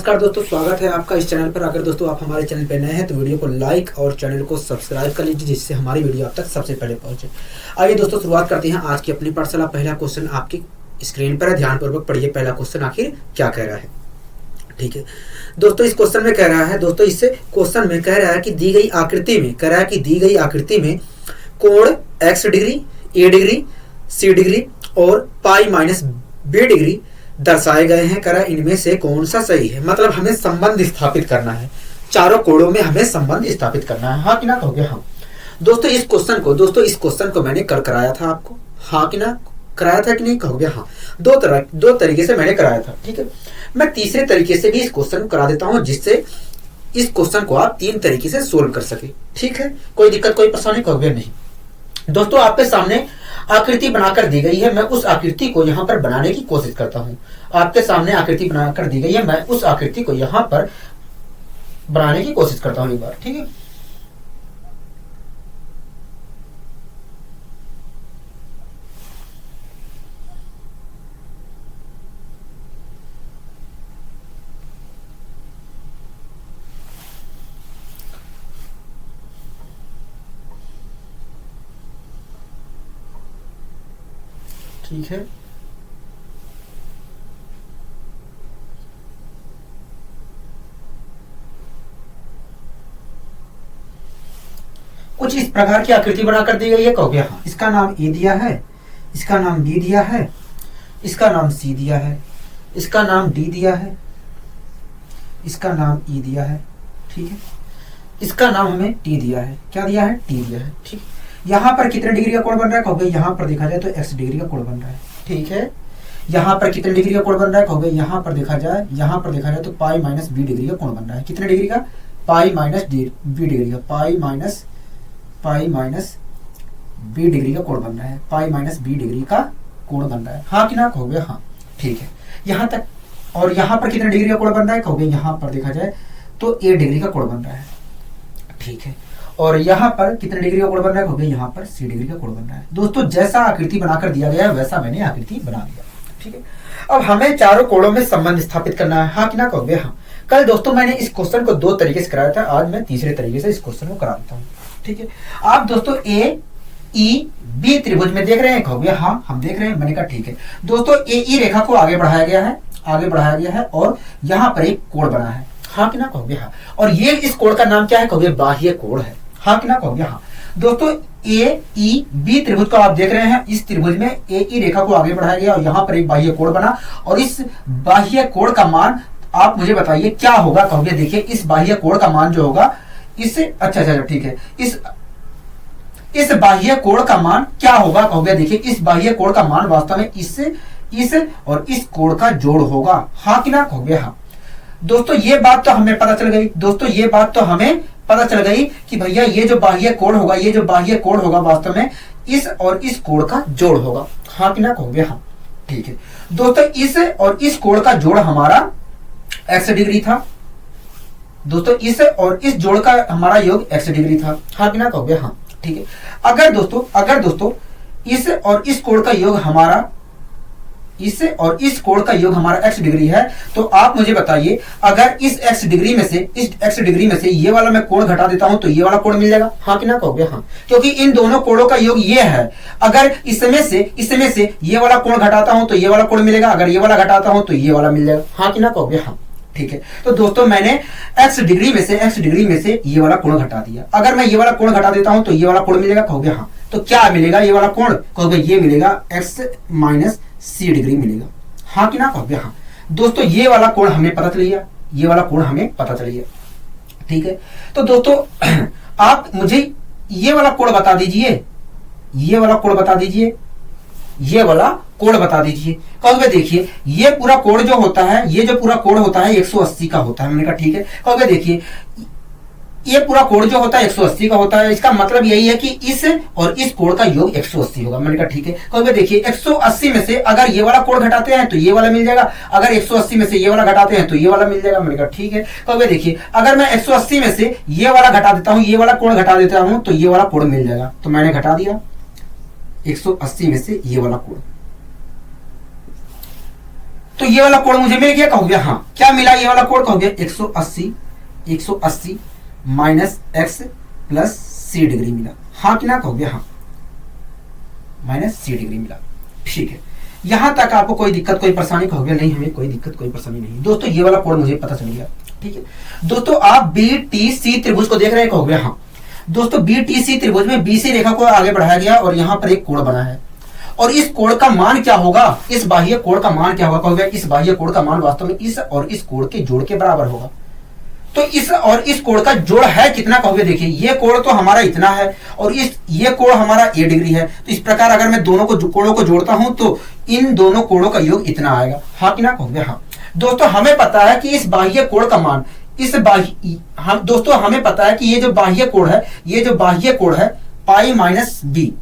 नमस्कार दोस्तों, स्वागत है आपका इस चैनल पर। अगर दोस्तों आप हमारे चैनल पर नए हैं तो वीडियो को लाइक और चैनल को सब्सक्राइब कर लीजिए, जिससे हमारी वीडियो आप तक सबसे पहले पहुंचे। आइए दोस्तों शुरुआत करते हैं आज की अपनी पाठशाला। पहला क्वेश्चन आपकी स्क्रीन पर है, ध्यानपूर्वक पढ़िए। पहला क्वेश्चन आखिर क्या कह रहा है, ठीक है दोस्तों। इस क्वेश्चन में कह रहा है दोस्तों, इस क्वेश्चन में कह रहा है कि दी गई आकृति में कोण x degree, a degree, c degree और पाई माइनस b डिग्री दर्शाए गए हैं। कह रहा है इनमें से कौन सा सही है। मतलब हमें संबंध स्थापित करना है, चारों कोणों में हमें संबंध स्थापित करना है। हाँ कि ना कहोगे? हाँ दोस्तों, इस क्वेश्चन को मैंने कल कराया था आपको। हाँ कि ना कराया था कि नहीं कहोगे? हाँ, दो तरीके से मैंने कराया था, ठीक है। मैं तीसरे तरीके से भी इस क्वेश्चन को करा देता हूं, जिससे इस क्वेश्चन को आप तीन तरीके से सोल्व कर सके, ठीक है। कोई दिक्कत, कोई परेशानी कहोगे नहीं। दोस्तों आपके सामने आकृति बनाकर दी गई है, मैं उस आकृति को यहाँ पर बनाने की कोशिश करता हूँ। आपके सामने आकृति बनाकर दी गई है, मैं उस आकृति को यहाँ पर बनाने की कोशिश करता हूँ एक बार, ठीक है। ठीक है, कुछ इस प्रकार की आकृति बनाकर दी गई है कहोगे? हाँ, इसका नाम ए दिया है, इसका नाम बी दिया है, इसका नाम सी दिया है, इसका नाम डी दिया है, इसका नाम ई दिया है, ठीक है। इसका नाम हमें टी दिया है। क्या दिया है? टी दिया है, ठीक। यहाँ पर कितने डिग्री का कोण बन रहा है कहोगे? यहाँ पर देखा जाए तो x डिग्री का कोण बन रहा है, ठीक है। यहाँ पर कितने डिग्री का कोण बन रहा है कहोगे? यहाँ पर देखा जाए तो पाई माइनस बी डिग्री का कोण बन रहा है। कितने डिग्री का? पाई माइनस बी डिग्री का, पाई माइनस बी डिग्री का कोण बन रहा है, पाई माइनस बी डिग्री का कोण बन रहा है। हाँ कि ना कहोगे? हाँ, ठीक है। यहाँ तक। और यहाँ पर कितने डिग्री का कोण बन रहा है कहोगे? यहाँ पर देखा जाए तो ए डिग्री का कोण बन रहा है, ठीक है। और यहाँ पर कितने डिग्री का कोण बन रहा है कहोगे? यहाँ पर सी डिग्री का कोण बन रहा है। दोस्तों जैसा आकृति बनाकर दिया गया है वैसा मैंने आकृति बना दिया, ठीक है। अब हमें चारों कोणों में संबंध स्थापित करना है। हाँ कि ना कहोगे? हाँ। कल दोस्तों मैंने इस क्वेश्चन को दो तरीके से कराया था, आज मैं तीसरे तरीके से इस क्वेश्चन को करा देता हूँ, ठीक है। आप दोस्तों ए ई बी त्रिभुज में देख रहे हैं कहोगे? हाँ हम देख रहे हैं। मैंने कहा ठीक है। दोस्तों ए ई रेखा को आगे बढ़ाया गया है और यहाँ पर एक कोण बना है। हाँ कि ना कहोगे? हाँ। और ये इस कोण का नाम क्या है कहोगे? बाह्य कोण है। हाँ कि ना कहोगे? हाँ। दोस्तों ए ई बी त्रिभुज को आप देख रहे हैं, इस त्रिभुज में ए ई रेखा को आगे बढ़ाया गया और यहाँ पर एक बाह्य कोण बना, और इस बाह्य कोण का मान आप मुझे बताइए क्या होगा कहोगे? देखिए इस बाह्य कोण का मान जो होगा इस अच्छा ठीक है, इस बाह्य कोण का मान क्या होगा कहोगे? देखिए इस बाह्य कोण का मान वास्तव में इस और इस कोण का जोड़ होगा। हाँ कि ना कहोगे? हाँ। दोस्तों ये बात तो हमें पता चल गई कि भैया ये जो बाह्य कोण होगा वास्तव में इस और इस कोण का जोड़ होगा। हाँ कि ना कहोगे? हाँ, ठीक है। दोस्तों इस और इस कोण का जोड़ हमारा x डिग्री था। दोस्तों इस और इस जोड़ का हमारा योग x डिग्री था। हाँ कि ना कहोगे? हाँ, ठीक है। अगर दोस्तों इस और इस कोण का योग हमारा x डिग्री है, तो आप मुझे बताइए अगर इस x डिग्री में से ये वाला मैं कोण घटा देता हूं तो ये वाला कोण मिल जाएगा। हाँ कि ना कहोगे? हाँ, क्योंकि इन दोनों कोणों का योग ये है। अगर इसमें से ये वाला कोण घटाता हूं तो ये वाला कोण मिलेगा, अगर ये वाला घटाता हूं तो ये वाला मिल जाएगा। हाँ कि ना कहोगे? हाँ, ठीक है। तो दोस्तों मैंने x डिग्री में से ये वाला कोण घटा दिया। अगर मैं ये वाला कोण घटा देता हूं तो ये वाला कोण मिलेगा कहोगे? हाँ। तो क्या मिलेगा ये वाला कोण कहोगे? ये मिलेगा x माइनस सी डिग्री मिलेगा। हाँ कि ना कहोगे? हाँ। दोस्तों ये वाला कोण हमें पता चल गया, ठीक है। तो दोस्तों आप मुझे ये वाला कोण बता दीजिए, ये वाला कोण बता दीजिए कहोगे? देखिए ये पूरा कोण जो होता है, 180 का होता है। मैंने कहा ठीक है। कहोगे देखिए ये पूरा कोण जो होता है 180 का होता है, इसका मतलब यही है कि इस और इस कोण का योग 180 होगा। मैंने कहा ठीक है। कहोगे देखिए 180 में से अगर ये वाला कोण घटाते हैं तो ये वाला मिल जाएगा, अगर 180 में से ये वाला घटाते हैं तो ये वाला मिल जाएगा। मैंने कहा ठीक है। कहोगे देखिए अगर मैं 180 में से ये वाला घटा देता हूं, ये वाला कोण घटा देता हूं तो ये वाला कोण मिल जाएगा। तो मैंने घटा दिया 180 में से ये वाला कोण, तो ये वाला कोण मुझे मिल गया, कहोगे हाँ। क्या मिला ये वाला कोण, कहोगे 180 माइनस एक्स प्लस सी डिग्री मिला, हाँ कि ना, कहोगे हाँ, माइनस सी डिग्री मिला। ठीक है, यहां तक आपको कोई दिक्कत कोई परेशानी, कहोगे नहीं हमें कोई दिक्कत कोई परेशानी नहीं। दोस्तों ये वाला कोण मुझे पता चल गया। ठीक है दोस्तों, आप बी टी सी त्रिभुज को देख रहे हैं, कहोगे हाँ। दोस्तों बी टी सी त्रिभुज में बी सी रेखा को आगे बढ़ाया गया और यहां पर एक कोण बना है, और इस कोण का मान क्या होगा, इस बाह्य कोण का मान क्या होगा, कहोगे इस बाह्य कोण का मान वास्तव में इस और इस कोण के जोड़ के बराबर होगा। तो इस और इस कोण का जोड़ है कितना, कहोगे देखिए ये कोण तो हमारा इतना है और ये कोण हमारा ए डिग्री है, तो इस प्रकार अगर मैं दोनों कोणों को जोड़ता हूं तो इन दोनों कोणों का योग इतना आएगा, हाँ कि ना, कहोगे हाँ। दोस्तों हमें पता है कि इस बाह्य कोण का मान दोस्तों हमें पता है कि ये जो बाह्य कोण है, ये जो बाह्य कोण है पाई माइनस बी,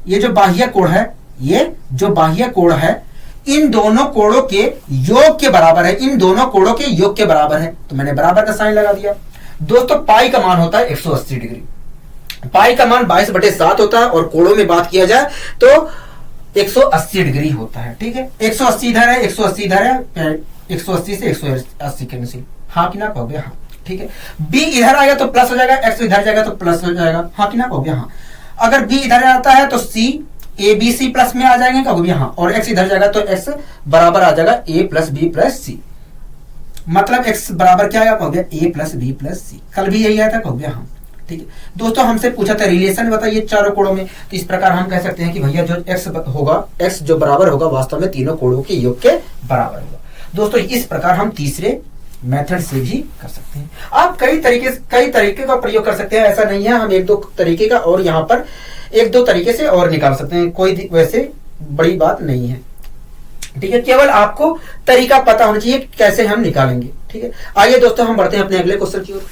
ये जो बाह्य कोण है, ये जो बाह्य कोण है इन दोनों कोणों के योग के बराबर है, इन दोनों कोणों के योग के बराबर है, तो मैंने बराबर का साइन लगा दिया। दोस्तों पाई का मान होता है 180 डिग्री, पाई का मान 22/7 होता है, और कोणों में बात किया जाए तो 180 डिग्री होता है। ठीक है, 180 इधर है, 180 इधर है, 180 से 180 कैंसिल, हाँ कि ना, कहोगे हाँ। ठीक है, बी इधर आएगा तो प्लस हो जाएगा, एक्स इधर जाएगा तो प्लस हो जाएगा, हाँ कि ना, कहोगे हाँ। अगर बी इधर आता है तो सी ए बी सी प्लस में आ जाएंगे, कहोगे हाँ, और एक्स इधर जाएगा तो एक्स बराबर आ जाएगा ए प्लस बी प्लस सी, मतलब एक्स बराबर क्या आएगा, कहोगे ए प्लस बी प्लस सी। कल भी यही आया था, कहोगे हाँ। ठीक है दोस्तों, हमसे पूछा था रिलेशन बताइए चारों कोणों में, तो इस प्रकार हम कह सकते हैं कि भैया जो एक्स होगा, एक्स जो बराबर होगा वास्तव में तीनों कोणों के योग के बराबर होगा। दोस्तों इस प्रकार हम तीसरे मेथड से भी कर सकते हैं। आप कई तरीके का प्रयोग कर सकते हैं, ऐसा नहीं है, हम एक दो तरीके का और यहाँ पर एक दो तरीके से और निकाल सकते हैं, कोई वैसे बड़ी बात नहीं है। ठीक है, केवल आपको तरीका पता होना चाहिए कैसे हम निकालेंगे। ठीक है, आइए दोस्तों हम बढ़ते हैं अपने अगले क्वेश्चन की ओर।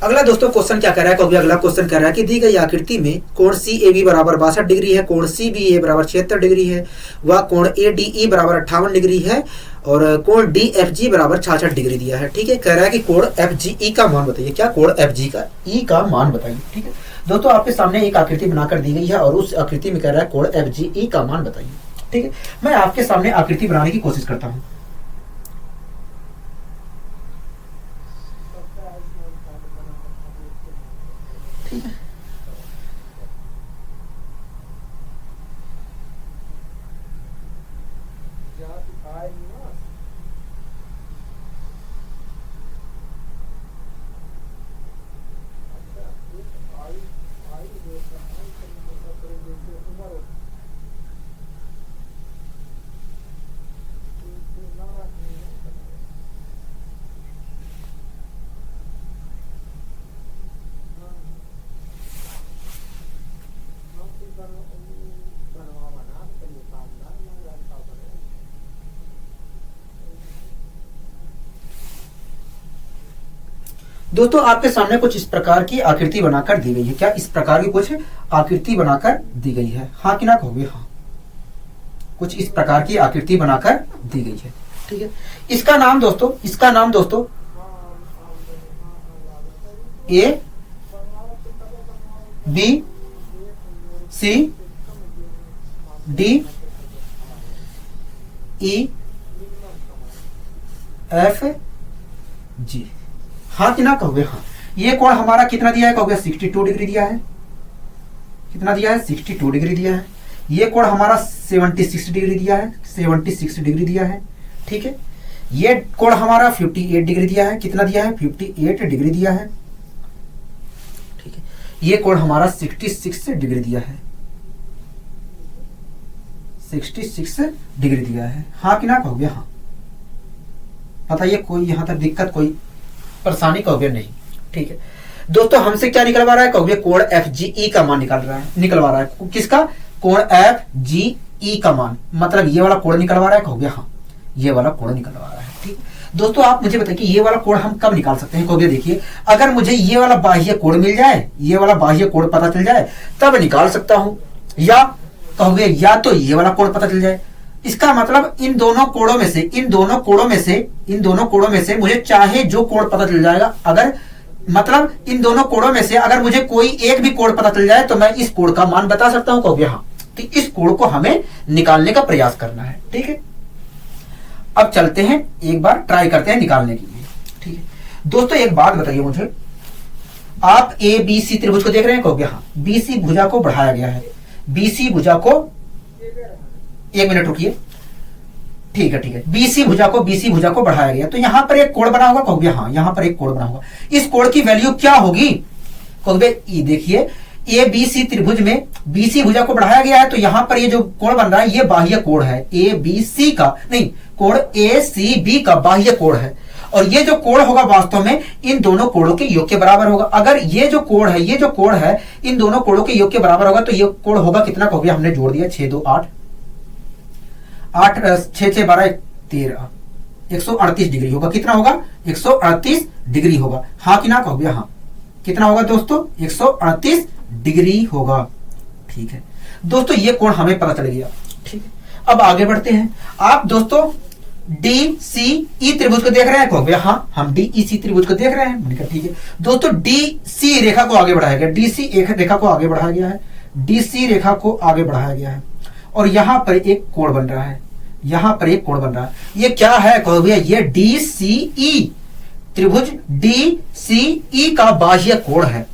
अगला दोस्तों क्वेश्चन क्या कह रहा है, कहोगे अगला क्वेश्चन कह रहा है कि दी गई आकृति में कोण सी ए बी बराबर 62 डिग्री है, कोण सी बी ए बराबर 76 डिग्री है, व कोण ए डी ई बराबर 58 डिग्री है, और कोण डी एफ जी बराबर 66 डिग्री दिया है। ठीक है, कह रहा है कि कोण एफ जी ई का मान बताइए, क्या कोण एफ जी का ई का मान बताइए। ठीक है दोस्तों, आपके सामने एक आकृति बनाकर दी गई है और उस आकृति में कह रहा है कोण एफ जी ई का मान बताइए। ठीक है, मैं आपके सामने आकृति बनाने की कोशिश करता हूं। ठीक है, दोस्तों आपके सामने कुछ इस प्रकार की आकृति बनाकर दी गई है, क्या इस प्रकार की कुछ आकृति बनाकर दी गई है, हाँ कि ना, कहोगे हाँ। कुछ इस प्रकार की आकृति बनाकर दी गई है। ठीक है, इसका नाम दोस्तों A B C D E F G, हाँ कि ना, कहोगे हाँ। ये कोण हमारा कितना दिया है, कहोगे 62 डिग्री दिया है, कितना दिया है 62 डिग्री दिया है। ये कोण हमारा 76 डिग्री दिया है, 76 डिग्री दिया है। ठीक है, ये कोण हमारा 58 डिग्री दिया है, कितना दिया है 58 डिग्री दिया है। ठीक है, ये कोण हमारा 66 डिग्री दिया है, 66 डिग्री दिया है, हाँ कि ना, कहोगे हाँ। बताइए कोई यहां तक दिक्कत कोई परेशानी, कहोगे नहीं। ठीक है दोस्तों, हमसे क्या निकलवा रहा है, कहोगे कोण एफ जी ई का मान निकलवा रहा है। किसका, कोण एफ जी ई का मान, मतलब ये वाला कोण निकलवा रहा है, कहोगे हाँ, ये वाला कोण निकलवा रहा है। ठीक दोस्तों, आप मुझे बताइए कि ये वाला कोण हम कब निकाल सकते हैं, कहोगे देखिए अगर मुझे ये वाला बाह्य कोण मिल जाए, ये वाला बाह्य कोण पता चल जाए तब निकाल सकता हूं, या कहोगे या तो ये वाला कोण पता चल जाए। इसका मतलब इन दोनों कोणों में से मुझे चाहे जो कोण पता चल जाएगा, अगर मतलब इन दोनों कोणों में से अगर मुझे कोई एक भी कोण पता चल जाए तो मैं इस कोण का मान बता सकता हूं, कहोगे हाँ। तो इस कोण को हमें निकालने का प्रयास करना है। ठीक है, अब चलते हैं, एक बार ट्राई करते हैं निकालने के लिए। ठीक है दोस्तों, एक बात बताइए मुझे, आप ए बी सी त्रिभुज को देख रहे हैं, कहोगे हाँ। बीसी भुजा को बढ़ाया गया है, बीसी भुजा को, एक मिनट रुकिए, ठीक है ठीक है, बीसी भुजा को बढ़ाया गया, तो यहां पर एक कोण बना होगा, कहोगे हाँ, यहां पर एक कोण बना होगा। इस कोण की वैल्यू क्या होगी, कहोगे देखिए ए बी सी त्रिभुज में बीसी भुजा को बढ़ाया गया है, तो यहां पर ये जो कोण बन रहा है ये बाह्य कोण है, ए बी सी का नहीं, कोण ए सी बी का बाह्य कोण है। और ये जो कोण होगा वास्तव में इन दोनों कोणों के योग के बराबर होगा। अगर ये जो कोण है, ये जो कोण है इन दोनों कोणों के योग के बराबर होगा, तो ये कोण होगा कितना, कहोगे हमने जोड़ दिया 6 2 8, 8 6 6 12 13, 138 डिग्री होगा। कितना होगा, 138 डिग्री होगा। हाँ कि ना, कहोगे हाँ। कितना होगा दोस्तों, 138 डिग्री होगा। ठीक है दोस्तों, ये कोण हमें पता चल गया। ठीक है, अब आगे बढ़ते हैं। आप दोस्तों डी सी ई त्रिभुज को देख रहे हैं, कहोगे हाँ, हम डी ई सी त्रिभुज को देख रहे हैं। ठीक है दोस्तों, डी सी रेखा को आगे बढ़ाया गया, डी सी रेखा को आगे बढ़ाया गया है, डी सी रेखा को आगे बढ़ाया गया है, और यहां पर एक कोण बन रहा है, यहां पर एक कोण बन रहा है। ये क्या है, कहोगे ये डी सी ई त्रिभुज डी सी ई का बाह्य कोण है।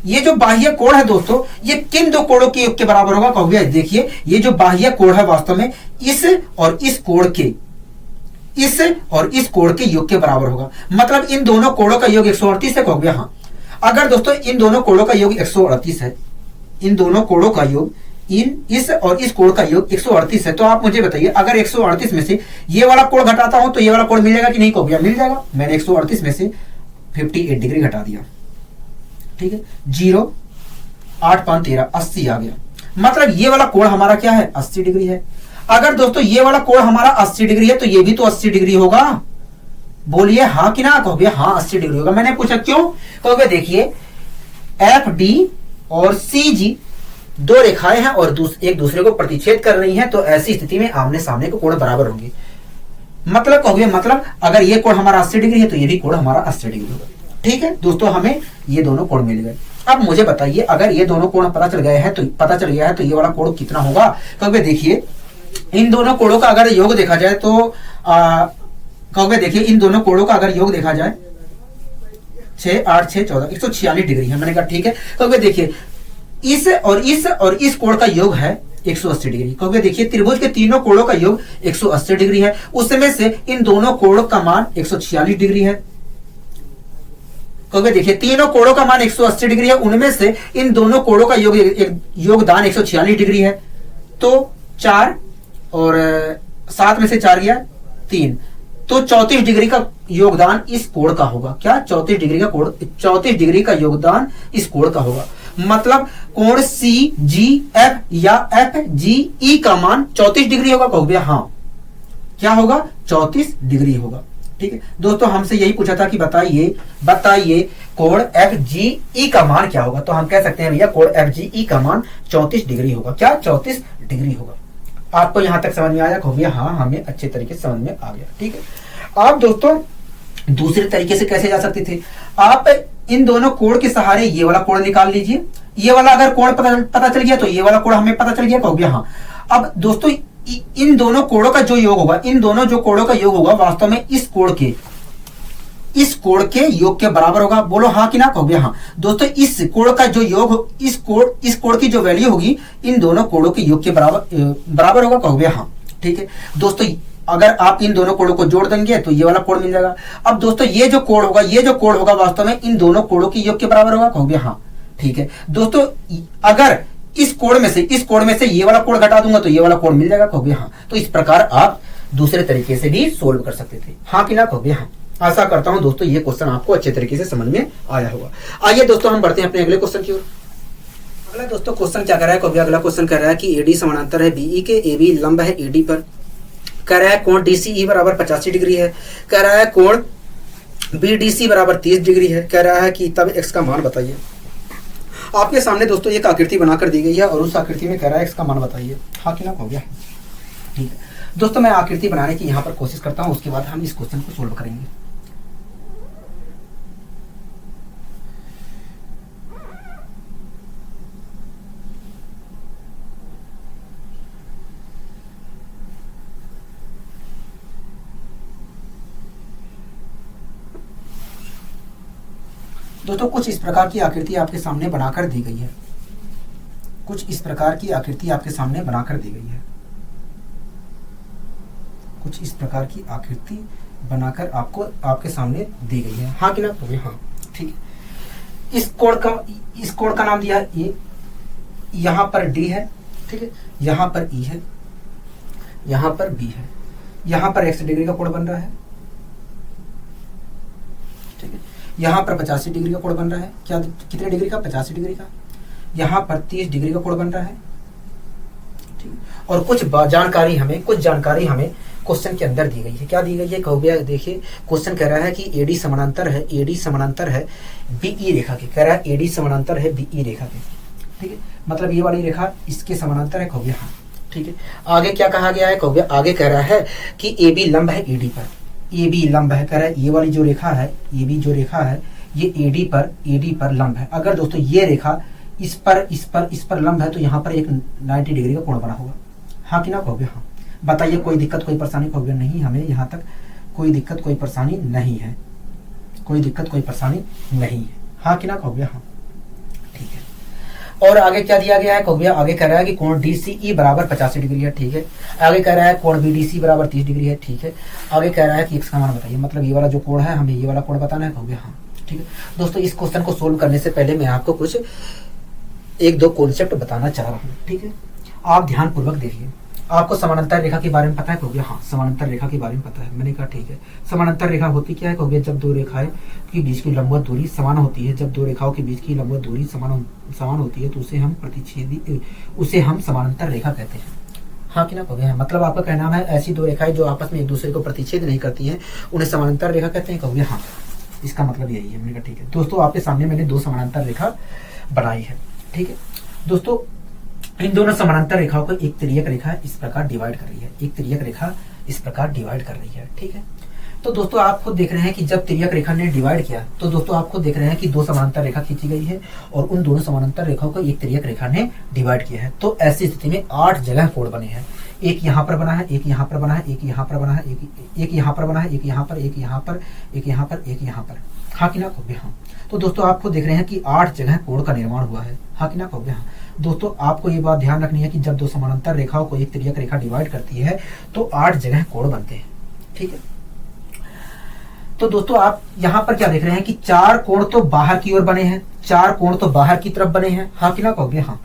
ये जो बाह्य कोण है दोस्तों, ये किन दो कोणों के योग के बराबर होगा, कहोगे देखिए ये जो बाह्य कोण है वास्तव में इस और इस कोण के, इस और इस कोण के योग के बराबर होगा। मतलब इन दोनों कोणों का योग 138 है, कहोगे हाँ। अगर दोस्तों इन दोनों कोणों का योग 138 है, इन दोनों कोणों का योग, इस और इस कोण का योग 138 है, तो आप मुझे बताइए अगर 138 में से ये वाला कोण घटाता हूं तो ये वाला कोण मिल जाएगा कि नहीं, कहोगे मिल जाएगा। मैंने 138 में से 58 डिग्री घटा दिया। ठीक है, 0 8 5 13 80 आ गया। मतलब ये वाला कोण हमारा क्या है, 80 डिग्री है। अगर दोस्तों ये वाला कोण हमारा 80 डिग्री है, तो ये भी तो 80 डिग्री होगा। बोलिए हाँ कि ना, कहोगे हाँ 80 डिग्री होगा। मैंने पूछा क्यों, कहोगे देखिए एफ डी और सी जी दो रेखाएं हैं और एक दूसरे को प्रतिच्छेद कर रही हैं, तो ऐसी स्थिति में आमने सामने के कोण बराबर होंगे। मतलब कहोगे मतलब अगर ये कोण हमारा 80 डिग्री है तो ये भी कोण हमारा 80 डिग्री होगा। ठीक है दोस्तों, हमें ये दोनों कोण मिल गए। अब मुझे बताइए अगर ये दोनों कोण पता चल गया है तो ये वाला कोण कितना होगा, कहोगे देखिए इन दोनों कोणों का अगर योग देखा जाए तो कहोगे देखिए इन दोनों कोणों का अगर योग देखा जाए 6 8 6 14 146 डिग्री है। मैंने कहा ठीक है, कहोगे देखिए इस और इस कोण का योग है 180 डिग्री। कहोगे देखिए त्रिभुज के तीनों कोणों का योग 180 डिग्री है, उसमें से इन दोनों कोणों का मान 146 डिग्री है। कहोगे देखिए तीनों कोणों का मान 180 डिग्री है, उनमें से इन दोनों कोणों का योगदान 146 डिग्री है। तो 4 और 7 में से 4 गया 3, तो 34 डिग्री का योगदान इस कोण का होगा। क्या 34 डिग्री का योगदान इस कोण का होगा। मतलब कोण सी जी एफ या एफ जी ई का मान 34 डिग्री होगा, कहोगे हाँ। क्या होगा, 34 डिग्री होगा। ठीक है दोस्तों, हमसे यही पूछा था कि बताइए कोण एफ जी ई का मान क्या होगा, तो हम कह सकते हैं भैया कोण एफ जी ई का मान 34 डिग्री होगा। क्या 34 डिग्री होगा। आपको यहां तक समझ में आया, कहोगे हाँ, हमें अच्छे तरीके से समझ में आ गया। ठीक है, आप दोस्तों दूसरे तरीके से कैसे जा सकते थे, आप इन दोनों कोण के सहारे ये वाला कोण निकाल लीजिए। ये वाला अगर कोण पता चल गया तो ये वाला कोण हमें पता चल गया, कहोगे हाँ। अब दोस्तों इन दोनों कोणों का जो योग होगा, इन दोनों जो कोणों का योग होगा वास्तव में इस कोण के योग के बराबर होगा। बोलो हाँ कि ना, कहोगे हाँ। दोस्तों इस कोण का जो योग, इस कोण की जो वैल्यू होगी इन दोनों कोणों के योग के बराबर होगा, कहोगे हाँ। ठीक है दोस्तों, अगर आप इन दोनों कोणों को जोड़ देंगे तो ये वाला कोण मिल जाएगा। अब दोस्तों ये जो कोण होगा वास्तव में इन दोनों कोणों के योग के बराबर होगा, कहोगे हाँ। ठीक है दोस्तों, अगर इस कोण में से ये वाला कोण घटा दूंगा तो ये वाला कोण मिल जाएगा, कहोगे हाँ। तो इस प्रकार आप दूसरे तरीके से भी सोल्व कर सकते थे, हाँ कि ना, कहोगे हाँ। आशा करता हूं दोस्तों ये क्वेश्चन आपको अच्छे तरीके से समझ में आया होगा। आइए दोस्तों हम बढ़ते हैं अपने अगले क्वेश्चन की ओर। अगला दोस्तों क्वेश्चन क्या कर रहा है, कहोगे अगला क्वेश्चन कर रहा है कि एडी समानांतर है बीई के, एबी लंब है एडी पर। कह रहा है कोण डीसीई बराबर 85 डिग्री है। कह रहा है कोण बीडीसी बराबर 30 डिग्री है। कह रहा है कि तब एक्स का मान बताइए। आपके सामने दोस्तों एक आकृति बनाकर दी गई है और उस आकृति में कह रहा है एक्स का मान बताइए, हाँ कि ना, हो गया। ठीक है दोस्तों, मैं आकृति बनाने की यहाँ पर कोशिश करता हूँ, उसके बाद हम इस क्वेश्चन को सोल्व करेंगे। दोस्तों कुछ इस प्रकार की आकृति आपके सामने बनाकर दी गई है, कुछ इस प्रकार की आकृति आपके सामने बनाकर दी गई है, कुछ इस प्रकार की आकृति बनाकर आपको आपके सामने दी गई है। हाँ कि ना? तो हाँ, ठीक है। इस कोण का नाम दिया है ए, यहां पर डी है, ठीक है, यहां पर ई है, यहां पर बी है, यहां पर 180 डिग्री का कोण बन रहा है, ठीक है, यहां पर 85 डिग्री का कोण बन रहा है। क्या कितने डिग्री का? 85 डिग्री का। यहां पर 30 डिग्री का कोण बन रहा है, ठीक है। और कुछ जानकारी हमें क्वेश्चन के अंदर दी गई है। क्या दी गई है? कहोगे देखिए, क्वेश्चन कह रहा है कि एडी समानांतर है बीई रेखा के, कह रहा है एडी समानांतर है बीई रेखा के, ठीक है, मतलब ये वाली रेखा इसके समानांतर है। कहोगे हाँ, ठीक है। आगे क्या कहा गया है? कहोगे आगे कह रहा है कि ए बी लंब है ईडी पर, ए बी लंब है, कह रहा है ये वाली जो रेखा है, ए बी जो रेखा है ये एडी पर लंब है। अगर दोस्तों ये रेखा इस पर लंब है तो यहाँ पर एक 90 डिग्री का कोण बना होगा। हाँ कि ना? कहोगे हाँ। बताइए कोई दिक्कत कोई परेशानी? कहोगे नहीं, हमें यहाँ तक कोई दिक्कत कोई परेशानी नहीं है, कोई दिक्कत कोई परेशानी नहीं है। हाँ कि ना? कहोगे हाँ, ठीक है। और आगे क्या दिया गया है? कहोगे आगे कह रहा है कि कोण DCE बराबर 85 डिग्री है, ठीक है। आगे कह रहा है कोण BDC बराबर 30 डिग्री है, ठीक है। आगे कह रहा है कि x का मान बताइए, मतलब ये वाला जो कोण है हमें ये वाला कोण बताना है। कहोगे हाँ, ठीक है। दोस्तों इस क्वेश्चन को सोल्व करने से पहले मैं आपको कुछ 1-2 कॉन्सेप्ट बताना चाह रहा हूँ, ठीक है। आप ध्यान पूर्वक देखिए। आपको समानांतर रेखा के बारे में पता है? कहोगे हाँ, समानांतर रेखा के बारे में पता है। मैंने कहा ठीक है। समानांतर रेखा होती क्या है? कहोगे जब दो रेखाएं के बीच की लंबवत दूरी समान होती है, जब दो रेखाओं के बीच की लंबवत दूरी समान होती है तो उसे हम समानांतर रेखा कहते हैं। हाँ कि ना? कहोगे हाँ। मतलब आपका कहना है ऐसी दो रेखाएं जो आपस में एक दूसरे को प्रतिच्छेद नहीं करती हैं उन्हें समानांतर रेखा कहते हैं। कहोगे हाँ, इसका मतलब यही है। मैंने कहा ठीक है। दोस्तों आपके सामने मैंने 2 समानांतर रेखा बनाई है, ठीक है। दोस्तों इन दोनों समानांतर रेखाओं को एक तिर्यक रेखा इस प्रकार डिवाइड कर रही है, एक तिर्यक रेखा इस प्रकार डिवाइड कर रही है, ठीक है। तो दोस्तों आप खुद देख रहे हैं कि जब तिर्यक रेखा ने डिवाइड किया तो दोस्तों आप खुद देख रहे हैं कि 2 समानांतर रेखा खींची गई है और उन दोनों समानांतर रेखाओं को एक तिर्यक रेखा ने डिवाइड किया है। तो ऐसी स्थिति में 8 जगह कोण बने हैं। एक यहाँ पर बना है, एक यहाँ पर बना है, एक यहाँ पर बना है, एक यहाँ पर बना है, एक यहाँ पर, एक यहाँ पर, एक यहाँ पर, एक यहाँ पर। हाँ कि ना? कहोगे हाँ। तो दोस्तों आप खुद देख रहे हैं कि 8 जगह कोण का निर्माण हुआ है। हाँ कि ना? कहोगे हाँ। दोस्तों आपको ये बात ध्यान रखनी है कि जब 2 समानांतर रेखाओं को एक तिर्यक रेखा डिवाइड करती है तो 8 जगह कोण बनते हैं, ठीक है। तो दोस्तों आप यहाँ पर क्या देख रहे हैं कि 4 कोण तो बाहर की ओर बने हैं, 4 कोण तो बाहर की तरफ बने हैं। हाँ कि ना? कहोगे हाँ।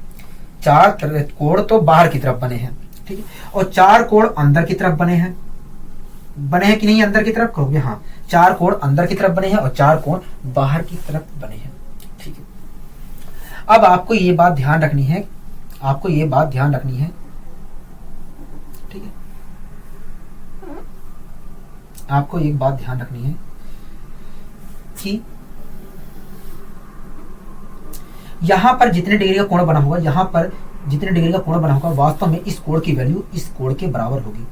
4 कोण तो बाहर की तरफ बने हैं, ठीक है। और 4 कोण अंदर की तरफ बने हैं कि नहीं? अंदर की तरफ। कहोगे हाँ। 4 कोण अंदर की तरफ बने हैं और 4 कोण बाहर की तरफ बने हैं, ठीक है। अब आपको ये बात ध्यान रखनी है, ठीक है। आपको एक बात ध्यान रखनी है कि यहां पर जितने डिग्री का कोण बना होगा, वास्तव में इस कोण की वैल्यू इस कोण के बराबर होगी।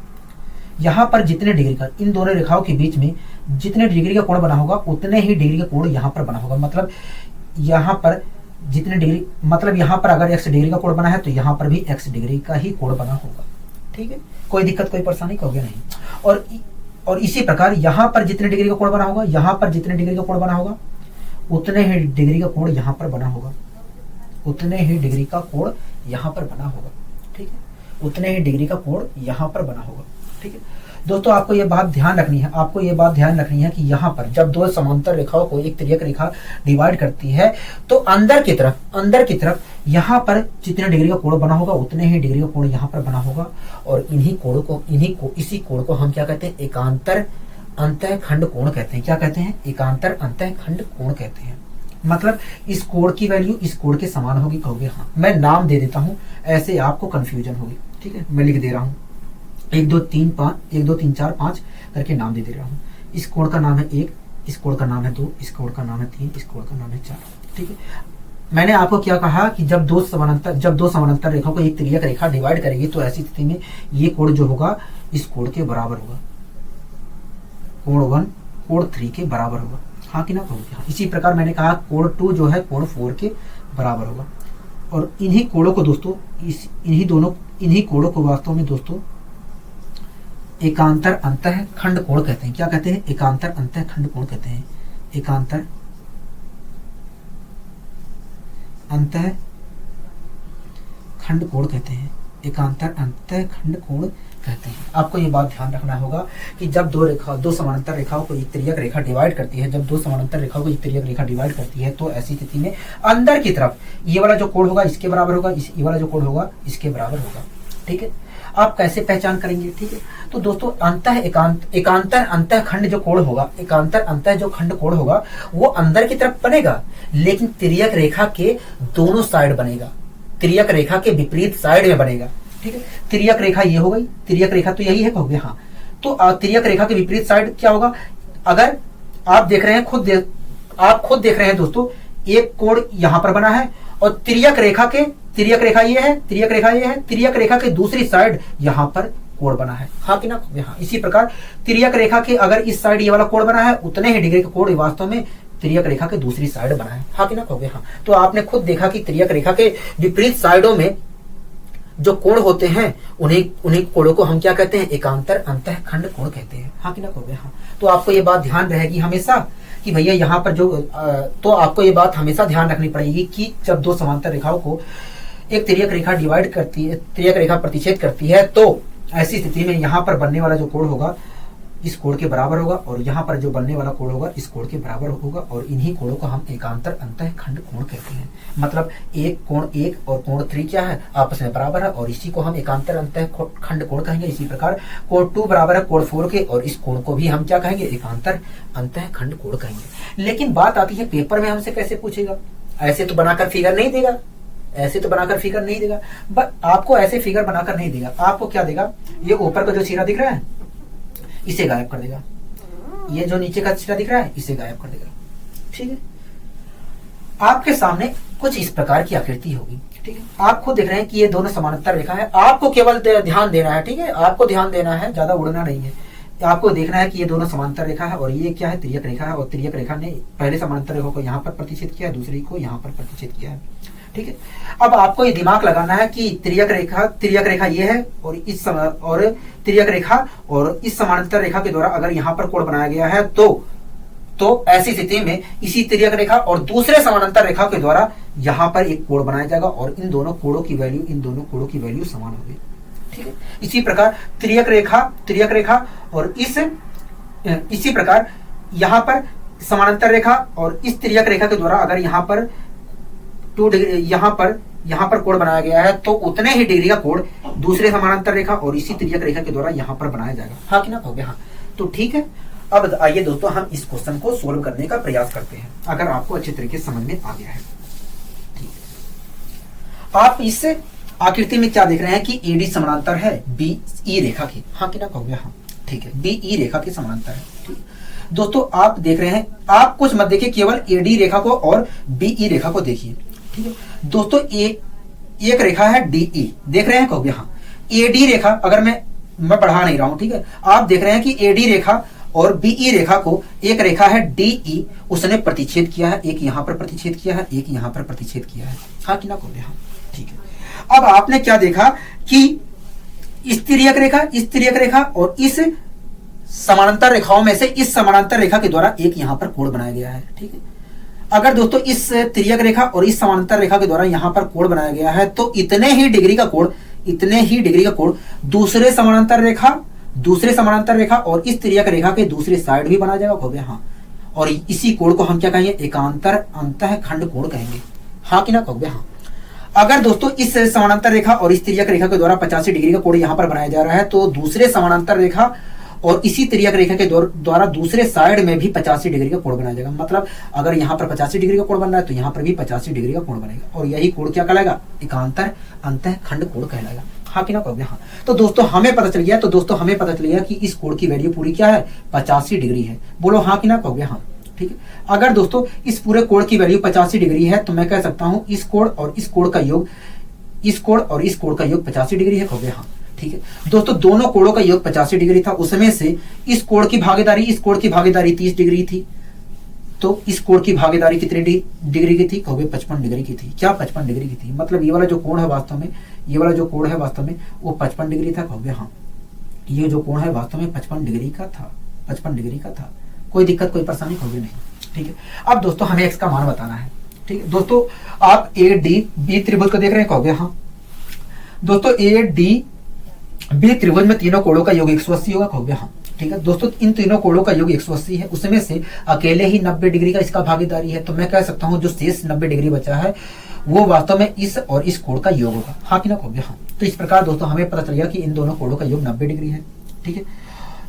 यहां पर जितने डिग्री का, इन दोनों रेखाओं के बीच में जितने डिग्री का कोण बना होगा उतने ही डिग्री का कोण यहां पर बना होगा। मतलब यहां पर जितने डिग्री, मतलब यहां पर अगर x डिग्री का कोण बना है तो यहां पर भी x डिग्री का ही कोण बना होगा, ठीक है। कोई दिक्कत कोई परेशानी? कहोगे नहीं। और इसी प्रकार यहां पर जितने डिग्री का कोण बना होगा, यहां पर जितने डिग्री का कोण बना होगा उतने ही डिग्री का कोण यहां पर बना होगा, उतने ही डिग्री का कोण यहां पर बना होगा, ठीक है। उतने ही डिग्री का कोण यहां पर बना होगा, ठीक है। दोस्तों आपको ये बात ध्यान रखनी है, कि यहाँ पर जब 2 समांतर रेखाओं को एक तिर्यक रेखा डिवाइड करती है तो अंदर की तरफ यहाँ पर जितने डिग्री का कोण बना होगा उतने ही डिग्री का कोण यहाँ पर बना होगा। और इसी कोण को हम क्या कहते हैं? एकांतर अंतःखंड कोण कहते हैं। क्या कहते हैं? एकांतर अंतःखंड कोण कहते हैं। मतलब इस कोण की वैल्यू इस कोण के समान होगी। कहोगे हाँ। मैं नाम दे देता हूँ, ऐसे आपको कंफ्यूजन होगी, ठीक है। मैं लिख दे रहा हूँ 1 2 3 4 5 करके नाम दे रहा हूँ। इस कोण का नाम है 1, इस कोण का नाम है 2, इस कोण का नाम है 3, इस कोण का नाम है 4, ठीक है। मैंने आपको क्या कहा कि जब दो समानांतर रेखाओं को एक तिर्यक रेखा डिवाइड करेगी तो ऐसी स्थिति में ये कोण जो होगा इस कोण के बराबर होगा, कोण 1 कोण 3 के बराबर होगा। हाँ कि ना? कहोगे हाँ। इसी प्रकार मैंने कहा कोण 2 जो है कोण 4 के बराबर होगा। और इन्हीं कोणों को दोस्तों इन्हीं कोणों को वास्तव में दोस्तों एकांतर अंतःखंड कोण कहते हैं। क्या कहते हैं? एकांतर अंतःखंड कोण कहते हैं। एकांतर अंतः खंड कोण कहते हैं, एकांतर अंतः खंड कोण कहते हैं। आपको ये बात ध्यान रखना होगा कि जब दो समानांतर रेखाओं को एक तिर्यक रेखा डिवाइड करती है, जब दो समानांतर रेखाओं को एक तिर्यक रेखा डिवाइड करती है, तो ऐसी स्थिति में अंदर की तरफ ये वाला जो कोण होगा इसके बराबर होगा, ये वाला जो कोण होगा इसके बराबर होगा। ठीक है, आप कैसे पहचान करेंगे? ठीक है, तो दोस्तों अंतः एकांतर अंतः खंड जो कोण होगा, एकांतर अंतः जो खंड कोण होगा वो अंदर की तरफ बनेगा, लेकिन तिर्यक रेखा के दोनों साइड बनेगा, तिर्यक रेखा के विपरीत साइड में बनेगा। ठीक है, तिर्यक रेखा ये हो गई, तिर्यक रेखा तो यही है कहोगे, हाँ। तो तिर्यक रेखा के विपरीत साइड क्या होगा? अगर आप देख रहे हैं आप खुद देख रहे हैं दोस्तों, एक कोण यहां पर बना है और तिर्यक रेखा ये है, तिर्यक रेखा के दूसरी साइड यहां पर कोण बना है, हाँ कि ना? हाँ। इसी प्रकार तिर्यक रेखा के अगर इस साइड ये वाला कोण बना है, उतने ही डिग्री का कोण वास्तव में तिर्यक रेखा के दूसरी साइड बना है, हाँ कि ना कहोगे? हाँ। तो आपने खुद देखा कि तिर्यक रेखा के विपरीत साइडों में जो कोण होते हैं उन्हीं कोणों को हम क्या कहते हैं? एकांतर अंतः खंड कोण कहते हैं, हाँ कि ना कहोगे? हाँ। तो आपको ये बात ध्यान रहेगी हमेशा कि भैया यहाँ पर तो आपको ये बात हमेशा ध्यान रखनी पड़ेगी कि जब दो समांतर रेखाओं को एक तिर्यक रेखा डिवाइड करती है, तिर्यक रेखा प्रतिच्छेद करती है, तो ऐसी स्थिति में यहाँ पर बनने वाला जो कोण होगा इस कोण के बराबर होगा, और यहाँ पर जो बनने वाला कोण होगा इस कोण के बराबर होगा, और इन्हीं कोणों को हम एकांतर अंतः खंड कोण कहते हैं। मतलब एक कोण 1 और कोण 3 क्या है? आपस में बराबर है, और इसी को हम एकांतर अंतः खंड कोण कहेंगे। इसी प्रकार कोण 2 बराबर है कोण 4 के, और इस कोण को भी हम क्या कहेंगे? एकांतर अंतः खंड कोण कहेंगे। लेकिन बात आती है पेपर में हमसे कैसे पूछेगा? ऐसे तो बनाकर फिगर नहीं देगा, बट आपको ऐसे फिगर बनाकर नहीं देगा। आपको क्या देगा? ये ऊपर का जो सिरा दिख रहा है इसे गायब कर देगा, ये जो नीचे का सिरा दिख रहा है इसे गायब कर देगा। ठीक है, आपके सामने कुछ इस प्रकार की आकृति होगी। ठीक है, आप खुद देख रहे हैं कि ये दोनों समानांतर रेखा है। आपको केवल ध्यान देना है, ठीक है, आपको ध्यान देना है, ज्यादा उड़ना नहीं है। आपको देखना है कि ये दोनों समांतर रेखा है और ये क्या है? तिर्यक रेखा है, और तिर्यक रेखा ने पहले समांतर रेखा को यहाँ पर प्रतिच्छेद किया, दूसरी को यहाँ पर प्रतिच्छेद किया है। ठीक है, अब आपको ये दिमाग लगाना है कि तिर्यक रेखा ये है, और तिर्यक रेखा और इस समांतर रेखा के द्वारा अगर यहाँ पर कोण बनाया गया है, तो ऐसी स्थिति में इसी तिर्यक रेखा और दूसरे समानांतर रेखा के द्वारा यहाँ पर एक कोण बनाया जाएगा, और इन दोनों कोणों की वैल्यू समान होगी। ठीक है, इसी प्रकार तिर्यक रेखा और इसी प्रकार यहाँ पर समानांतर रेखा और इस तिर्यक रेखा के द्वारा अगर यहाँ पर 2 डिग्री यहाँ पर कोण बनाया गया है, तो उतने ही डिग्री का कोण दूसरे समानांतर रेखा और इसी तिर्यक रेखा के द्वारा यहाँ पर बनाया जाएगा, हाँ कि ना कहोगे? हाँ। तो ठीक है, अब आइए दोस्तों हम इस क्वेश्चन को सोल्व करने का प्रयास करते हैं, अगर आपको अच्छे तरीके से समझ में आ गया है। ठीक है, आप इस आकृति में क्या देख रहे हैं कि एडी समानांतर है BE रेखा की, हाँ कि ना कहोगे? हाँ। ठीक है, BE रेखा के समानांतर है। ठीक दोस्तों, आप देख रहे हैं, आप कुछ मत देखिए, केवल AD रेखा को और BE रेखा को देखिए। ठीक है दोस्तों, एक रेखा है DE, देख रहे हैं कहोगे? हाँ। AD रेखा, अगर मैं पढ़ा नहीं रहा हूं, ठीक है, आप देख रहे हैं कि AD रेखा और BE रेखा को, एक रेखा है DE, उसने प्रतिच्छेद किया है, एक यहां पर प्रतिच्छेद किया है, एक यहां पर प्रतिच्छेद किया है, हाँ कि ना कहोगे? हाँ। ठीक है, अब आपने क्या देखा कि इस तिर्यक रेखा और इस समानांतर रेखाओं में से इस समानांतर रेखा के द्वारा एक यहां पर कोण बनाया गया है। ठीक है, अगर दोस्तों इस तिर्यक रेखा और इस समानांतर रेखा के द्वारा यहां पर कोण बनाया गया है, तो इतने ही डिग्री का कोण दूसरे समानांतर रेखा और इस तिर्यक रेखा के दूसरे साइड भी बना जाएगा, कहोगे? हाँ। और इसी कोण को हम क्या कहेंगे? एकांतर अंतः खंड कोण कहेंगे, हाँ कि ना कहोगे? हाँ। अगर दोस्तों इस समानांतर रेखा और इस तिर्यक रेखा के द्वारा 85 डिग्री का कोण यहाँ पर बनाया जा रहा है, तो दूसरे समानांतर रेखा और इसी तिर्यक रेखा के द्वारा दूसरे साइड में भी 85 डिग्री का कोण बनाया जाएगा। मतलब अगर यहाँ पर 85 डिग्री का कोण बन रहा है, तो यहाँ पर भी 85 डिग्री का कोण बनेगा, और यही कोण क्या कहलाएगा? एकांतर अंतः खंड कोण कहलाएगा, हाँ कि ना कहोगे? हाँ। तो दोस्तों हमें पता चल गया कि इस कोण की वैल्यू पूरी क्या है? 85 डिग्री है। बोलो हाँ कि ना कहोगे? हाँ। ठीक है, अगर दोस्तों इस पूरे कोण की वैल्यू 85 डिग्री है, तो मैं कह सकता हूं इस कोण और इस कोण का योग 85 डिग्री है, कहोगे? हाँ। ठीक है दोस्तों, दोनों कोणों का योग 85 डिग्री था, उसमें से इस कोण की भागीदारी 30 डिग्री थी, तो इस कोण की भागीदारी कितनी डिग्री की थी? कहोगे 55 डिग्री की थी। क्या 55 डिग्री की थी? मतलब ये वाला जो कोण है वास्तव में वो 55 डिग्री था, कहोगे? हाँ। ये जो कोण है वास्तव में 55 डिग्री का था। कोई दिक्कत, कोई परेशानी, कहोगे? नहीं। ठीक है, अब दोस्तों हमें x का मान बताना है। ठीक है दोस्तों, आप ए डी बी त्रिभुज को देख रहे हैं, कहोगे हाँ। दोस्तों ए डी बी त्रिभुज में तीनों कोणों का योग 180 होगा, कहोगे हाँ। ठीक है दोस्तों, इन तीनों कोणों का योग 180 है, उसमें से अकेले ही 90 डिग्री का इसका भागीदारी है, तो मैं कह सकता हूं जो शेष 90 डिग्री बचा है वो वास्तव में इस और इस कोण का योग होगा, हाँ कि ना, कहोगे हाँ। तो इस प्रकार दोस्तों हमें पता चल गया कि इन दोनों कोणों का योग 90 डिग्री है। ठीक है,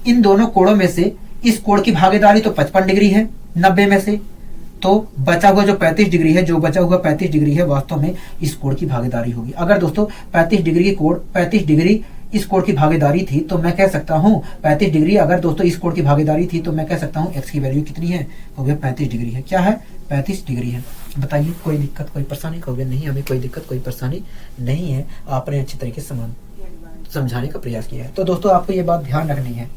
इन दोनों कोणों में से इस कोण की भागीदारी तो 55 डिग्री है 90 में से, तो बचा हुआ जो 35 डिग्री है, जो बचा हुआ 35 डिग्री है वास्तव में इस कोण की भागीदारी होगी। अगर दोस्तों 35 डिग्री की कोण 35 डिग्री इस कोण की भागीदारी थी तो मैं कह सकता हूं 35 डिग्री अगर दोस्तों इस कोण की भागीदारी थी तो मैं कह सकता हूं एक्स की वैल्यू कितनी है, हो गया 35 डिग्री है। क्या है, 35 डिग्री है। बताइए कोई दिक्कत कोई परेशानी, कहोगे नहीं हमें कोई दिक्कत कोई परेशानी नहीं है, आपने अच्छी तरीके से समझाने का प्रयास किया है। तो दोस्तों आपको ये बात ध्यान रखनी है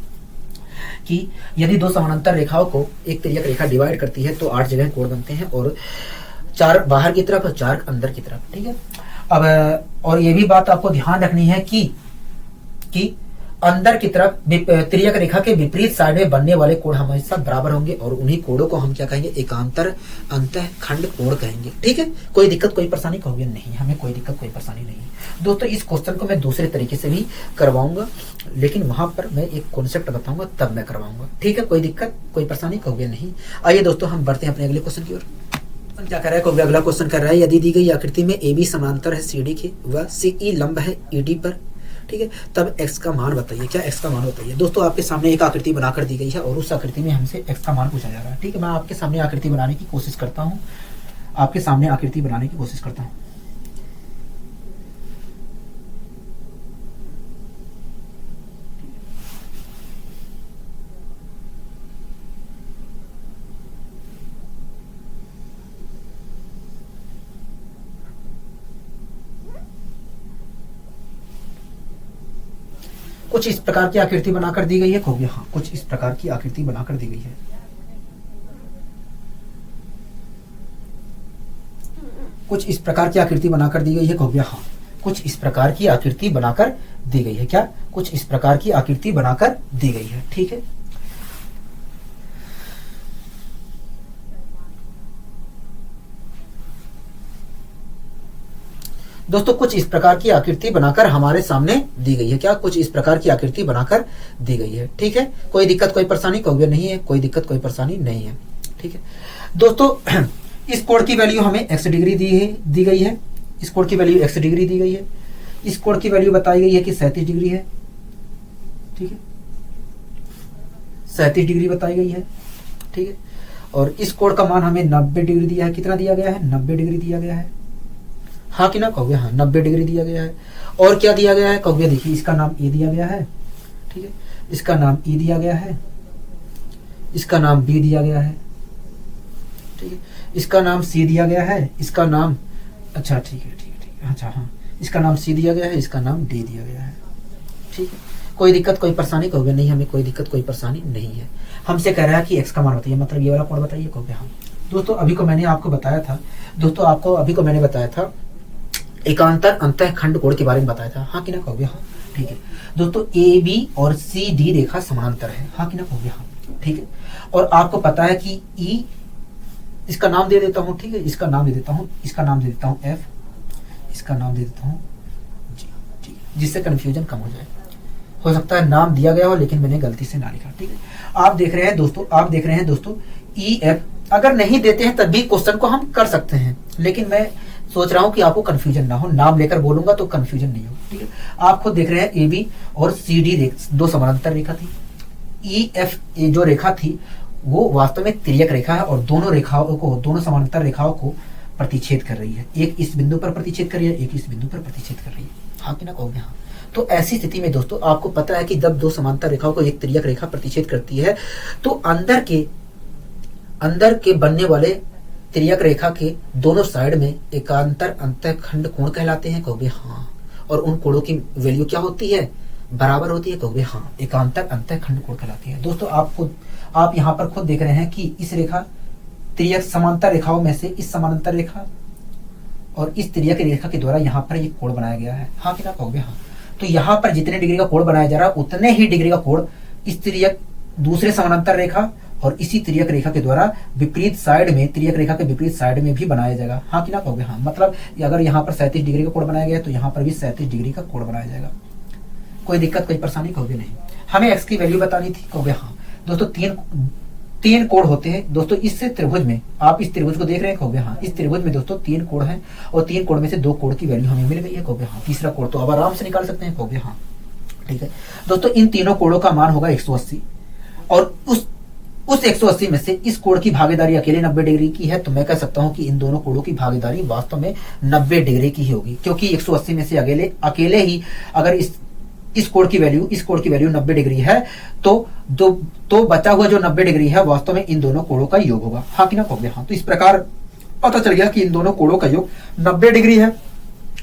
कि यदि दो समानांतर रेखाओं को एक तिर्यक रेखा डिवाइड करती है तो 8 जगह कोण बनते हैं और 4 बाहर की तरफ और 4 अंदर की तरफ। ठीक है, अब और ये भी बात आपको ध्यान रखनी है कि अंदर की तरफ तिर्यक रेखा के विपरीत साइड में बनने वाले कोण हमेशा बराबर होंगे और उन्हीं कोणों को हम क्या कहेंगे, एकांतर अंतःखंड कोण कहेंगे। ठीक है, कोई दिक्कत कोई परेशानी, कहोगे नहीं हमें कोई दिक्कत कोई परेशानी नहीं है। दोस्तों इस क्वेश्चन को मैं दूसरे तरीके से भी करवाऊंगा, लेकिन वहां पर मैं एक कॉन्सेप्ट बताऊंगा तब मैं करवाऊंगा। ठीक है, कोई दिक्कत कोई परेशानी, कहोगे नहीं। आइए दोस्तों हम बढ़ते हैं अपने अगले क्वेश्चन की ओर। क्या कर रहा है, कहोगे अगला क्वेश्चन कर रहा है, यदि दी गई आकृति में ए बी समांतर है सी डी के व सी ई लंब है ई डी पर, ठीक है, तब x का मान बताइए। क्या x का मान बताइए। दोस्तों आपके सामने एक आकृति बनाकर दी गई है और उस आकृति में हमसे x का मान पूछा जा रहा है। ठीक है, मैं आपके सामने आकृति बनाने की कोशिश करता हूं, आपके सामने आकृति बनाने की कोशिश करता हूं। कुछ इस प्रकार की आकृति बनाकर दी गई है, कहोगे हाँ, कुछ इस प्रकार की आकृति बनाकर दी गई है। कुछ इस प्रकार की आकृति बनाकर दी गई है, कहोगे हाँ, कुछ इस प्रकार की आकृति बनाकर दी गई है। क्या, कुछ इस प्रकार की आकृति बनाकर दी गई है। ठीक है, दोस्तों कुछ इस प्रकार की आकृति बनाकर हमारे सामने दी गई है। क्या, कुछ इस प्रकार की आकृति बनाकर दी गई है। ठीक है, कोई दिक्कत कोई परेशानी, कहोगे नहीं है कोई दिक्कत कोई परेशानी नहीं है। ठीक है दोस्तों, इस कोण की वैल्यू हमें x डिग्री दी गई है, इस कोण की वैल्यू x डिग्री दी गई है, इस कोण की वैल्यू बताई गई है कि 37 डिग्री है। ठीक है, 37 डिग्री बताई गई है। ठीक है, और इस कोण का मान हमें 90 डिग्री दिया है। कितना दिया गया है, 90 डिग्री दिया गया है, हाँ कि ना, कहोगे हाँ 90 डिग्री दिया गया है। और क्या दिया गया है, कहोगे देखिए इसका नाम ए दिया गया है। ठीक है, इसका नाम ई दिया गया है, इसका नाम बी दिया गया है। ठीक है, इसका नाम सी दिया गया है, इसका नाम, अच्छा ठीक है ठीक है ठीक है, अच्छा हाँ, इसका नाम सी दिया गया है, इसका नाम डी दिया गया है। ठीक है, कोई दिक्कत कोई परेशानी, कहोगे नहीं हमें कोई दिक्कत कोई परेशानी नहीं है। हमसे कह रहा है कि एक्स का मान बताइए, मतलब ये वाला कोण बताइए, कहोगे हाँ। दोस्तों अभी को मैंने आपको बताया था एकांतर अंतःखंड कोण के बारे में बताया था, हाँ कि ना, कहोगे हाँ। ठीक है दोस्तों, ए बी और सी डी रेखा समांतर है, हाँ कि ना, कहोगे हाँ। ठीक है, और आपको पता है कि ई, इसका नाम दे देता हूं, ठीक है, इसका नाम दे देता हूं, इसका नाम दे देता हूं एफ, इसका नाम दे देता हूं जी, ठीक है, जिससे कंफ्यूजन कम हो जाए। हो सकता है नाम दिया गया हो लेकिन मैंने गलती से ना लिखा। ठीक है, आप देख रहे हैं दोस्तों ई एफ, अगर नहीं देते हैं तब भी क्वेश्चन को हम कर सकते हैं, लेकिन मैं सोच रहा हूं कि आपको कंफ्यूजन ना हो, नाम लेकर बोलूंगा तो कंफ्यूजन नहीं हो। ठीक है, आप खुद देख रहे हैं ए बी और सी डी दो समानांतर रेखा थी, ई एफ जो रेखा थी वो वास्तव में तिर्यक रेखा है और दोनों समानांतर रेखाओं को प्रतिच्छेद कर रही है। एक इस बिंदु पर प्रतिच्छेद कर रही है, एक इस बिंदु पर प्रतिच्छेद कर रही है, हाँ कि ना, कहोगे हाँ। तो ऐसी स्थिति में दोस्तों आपको पता है कि जब दो समांतर रेखाओं को एक तिर्यक रेखा प्रतिच्छेद करती है तो अंदर के बनने वाले तिर्यक रेखा के दोनों साइड में एकांतर अंतःखंड कोण कहलाते हैं, कहोगे हाँ। और उन कोणों की वैल्यू क्या होती है, बराबर होती है, कहोगे हाँ, एकांतर अंतःखंड कोण कहलाती है। दोस्तों आप यहाँ पर खुद देख रहे हैं कि इस रेखा तिर्यक समांतर रेखाओं में से इस समांतर रेखा और इस तिर्यक रेखा के द्वारा यहाँ पर एक कोण बनाया गया है, हाँ कि ना, कहोगे हाँ। तो यहाँ पर जितने डिग्री का कोण बनाया जा रहा है उतने ही डिग्री का कोण इस तिर्यक दूसरे समानांतर रेखा और इसी तिर्यक रेखा के द्वारा विपरीत साइड में, तिर्यक रेखा के विपरीत साइड में भी बनाया जाएगा। हाँ कि ना कहोगे हाँ। मतलब अगर यहाँ पर 37 डिग्री का कोण बनाया गया तो यहाँ पर भी 37 डिग्री का कोण बनाया जाएगा। कोई दिक्कत कोई परेशानी कहोगे नहीं। हमें x की वैल्यू बतानी थी, कहोगे हाँ। दोस्तों तीन कोण होते हैं दोस्तों इस त्रिभुज में। आप इस त्रिभुज को देख रहे हैं, कहोगे हाँ। इस त्रिभुज में दोस्तों 3 कोण हैं और 3 कोण में से 2 कोण की वैल्यू हमें मिल गई है, कहोगे हाँ। तीसरा कोण तो अब आराम से निकाल सकते हैं, कहोगे हाँ। ठीक है दोस्तों, इन तीनों कोणों का मान होगा 180 और उस 180 में से इस कोण की भागीदारी अकेले 90 डिग्री की है, तो मैं कह सकता हूं कि इन दोनों कोणों की भागीदारी वास्तव में 90 डिग्री की ही होगी, क्योंकि 180 में से अकेले ही अगर इस कोण की वैल्यू 90 डिग्री है तो बचा हुआ जो 90 डिग्री है वास्तव में इन दोनों कोणों का योग होगा। हाँ कि ना कहोगे हाँ। तो इस प्रकार पता चल गया कि इन दोनों कोणों का योग 90 डिग्री है।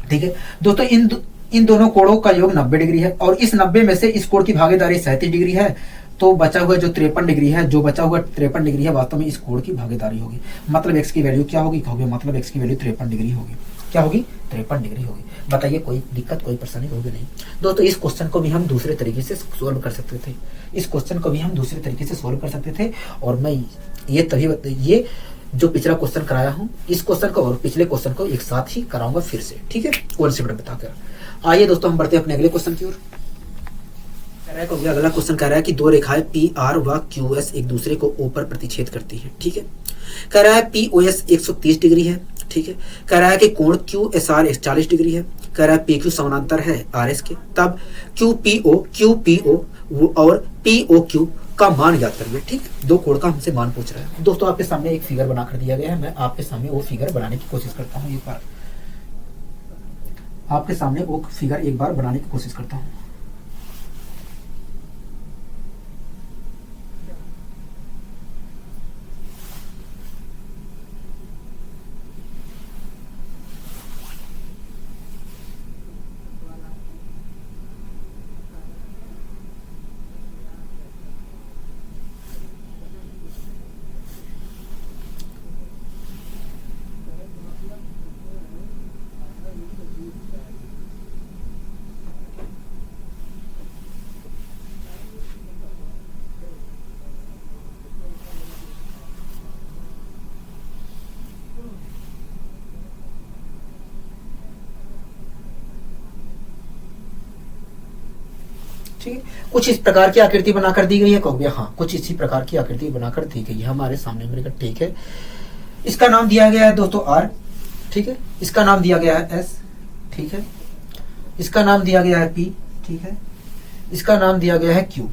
ठीक है दोस्तों, इन दोनों कोणों का योग 90 डिग्री है और इस 90 में से इस कोण की भागीदारी 37 डिग्री है, तो बचा हुआ जो 53 डिग्री है, वास्तव में इस कोण की भागीदारी होगी। मतलब x की वैल्यू क्या होगी, कहोगे मतलब x की वैल्यू 53 डिग्री होगी। क्या होगी, 53 डिग्री होगी। बताइए कोई दिक्कत कोई परेशानी होगी नहीं। दोस्तों इस क्वेश्चन को भी हम दूसरे तरीके से सोल्व कर सकते थे, और मैं ये जो पिछला क्वेश्चन कराया हूँ, इस क्वेश्चन को और पिछले क्वेश्चन को एक साथ ही कराऊंगा फिर से। ठीक है, कॉन्सेप्ट बताकर। आइए दोस्तों हम बढ़ते हैं अपने अगले क्वेश्चन की ओर। अगला क्वेश्चन कह रहा है कि दो रेखाएं पी आर व क्यू एस एक दूसरे को ओ पर प्रतिच्छेद करती हैं। ठीक है, कह रहा है पी ओ एस 130 डिग्री है। ठीक है, कह रहा है कि कोण क्यू एस आर 40 डिग्री है। कह रहा है पी क्यू समानांतर है आर एस के। तब क्यू पी ओ और पी ओ क्यू का मान ज्ञात करिए। ठीक है, दो कोण का हमसे मान पूछ रहा है। दोस्तों आपके सामने एक फिगर बनाकर दिया गया है, मैं आपके सामने वो फिगर बनाने की कोशिश करता हूँ। एक बार आपके सामने वो फिगर एक बार बनाने की कोशिश करता हूँ। ठीक है, कुछ इस प्रकार की आकृति बनाकर दी गई है, कहोगे हाँ। कुछ इसी प्रकार की आकृति बनाकर दी गई है हमारे सामने मेरे को। ठीक है, इसका नाम दिया गया है दोस्तों आर। ठीक है, इसका नाम दिया गया है एस। ठीक है, इसका नाम दिया गया है पी। ठीक है, इसका नाम दिया गया है क्यू।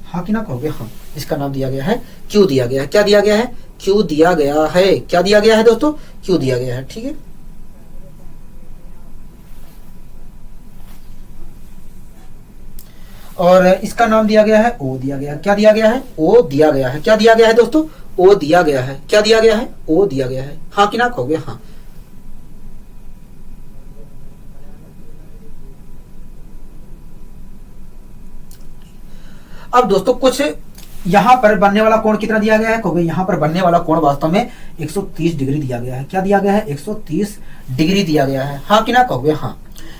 हाँ कि ना कहोगे हाँ। इसका नाम दिया गया है क्यू, दिया गया है। क्या दिया गया है, क्यू दिया गया है। क्या दिया गया है दोस्तों, क्यू दिया गया है। ठीक है, और इसका नाम दिया गया है ओ, दिया गया है। क्या दिया गया है, ओ दिया गया है। क्या दिया गया है दोस्तों, ओ दिया गया है। क्या दिया गया है, ओ दिया गया है। हाँ कि ना कहोगे हाँ। अब दोस्तों कुछ यहां पर बनने वाला कोण कितना दिया गया है, कहोगे यहां पर बनने वाला कोण वास्तव में 130 डिग्री दिया गया है। क्या दिया गया है, 130 डिग्री दिया गया है। हाँ कि ना कहोगे हाँ।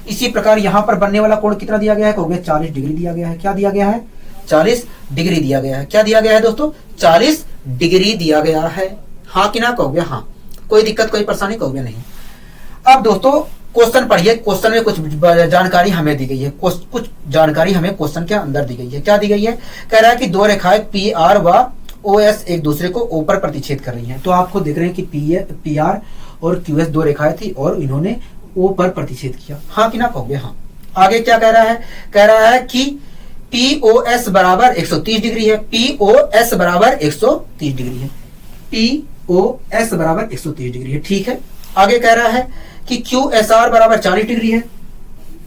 इसी प्रकार यहां पर बनने वाला कोण कितना दिया गया है, कहोगे 40 डिग्री दिया गया है। क्या दिया गया है, 40 डिग्री दिया गया है। क्या दिया गया है दोस्तों, 40 डिग्री दिया गया है। हाँ कि ना कहोगे हाँ। कोई दिक्कत कोई परेशानी कहोगे नहीं। अब दोस्तों क्वेश्चन पढ़िए। क्वेश्चन में कुछ जानकारी हमें दी गई है, कुछ जानकारी हमें क्वेश्चन के अंदर दी गई है। क्या दी गई है, कह रहा है कि दो रेखाएं पी आर व ओ एस एक दूसरे को ओ पर प्रतिच्छेद कर रही हैं। तो आपको देख रहे हैं कि पी आर और क्यू एस दो रेखाएं थी और इन्होंने ओ पर प्रतिच्छेद किया। हाँ कि ना कहोगे हाँ। आगे क्या कह रहा है, कह रहा है कि पी ओ एस बराबर 130 डिग्री है। पी ओ एस बराबर 130 डिग्री है। पी ओ एस बराबर 130 डिग्री है। ठीक है, आगे कह रहा है कि क्यू एस आर बराबर 40 डिग्री है।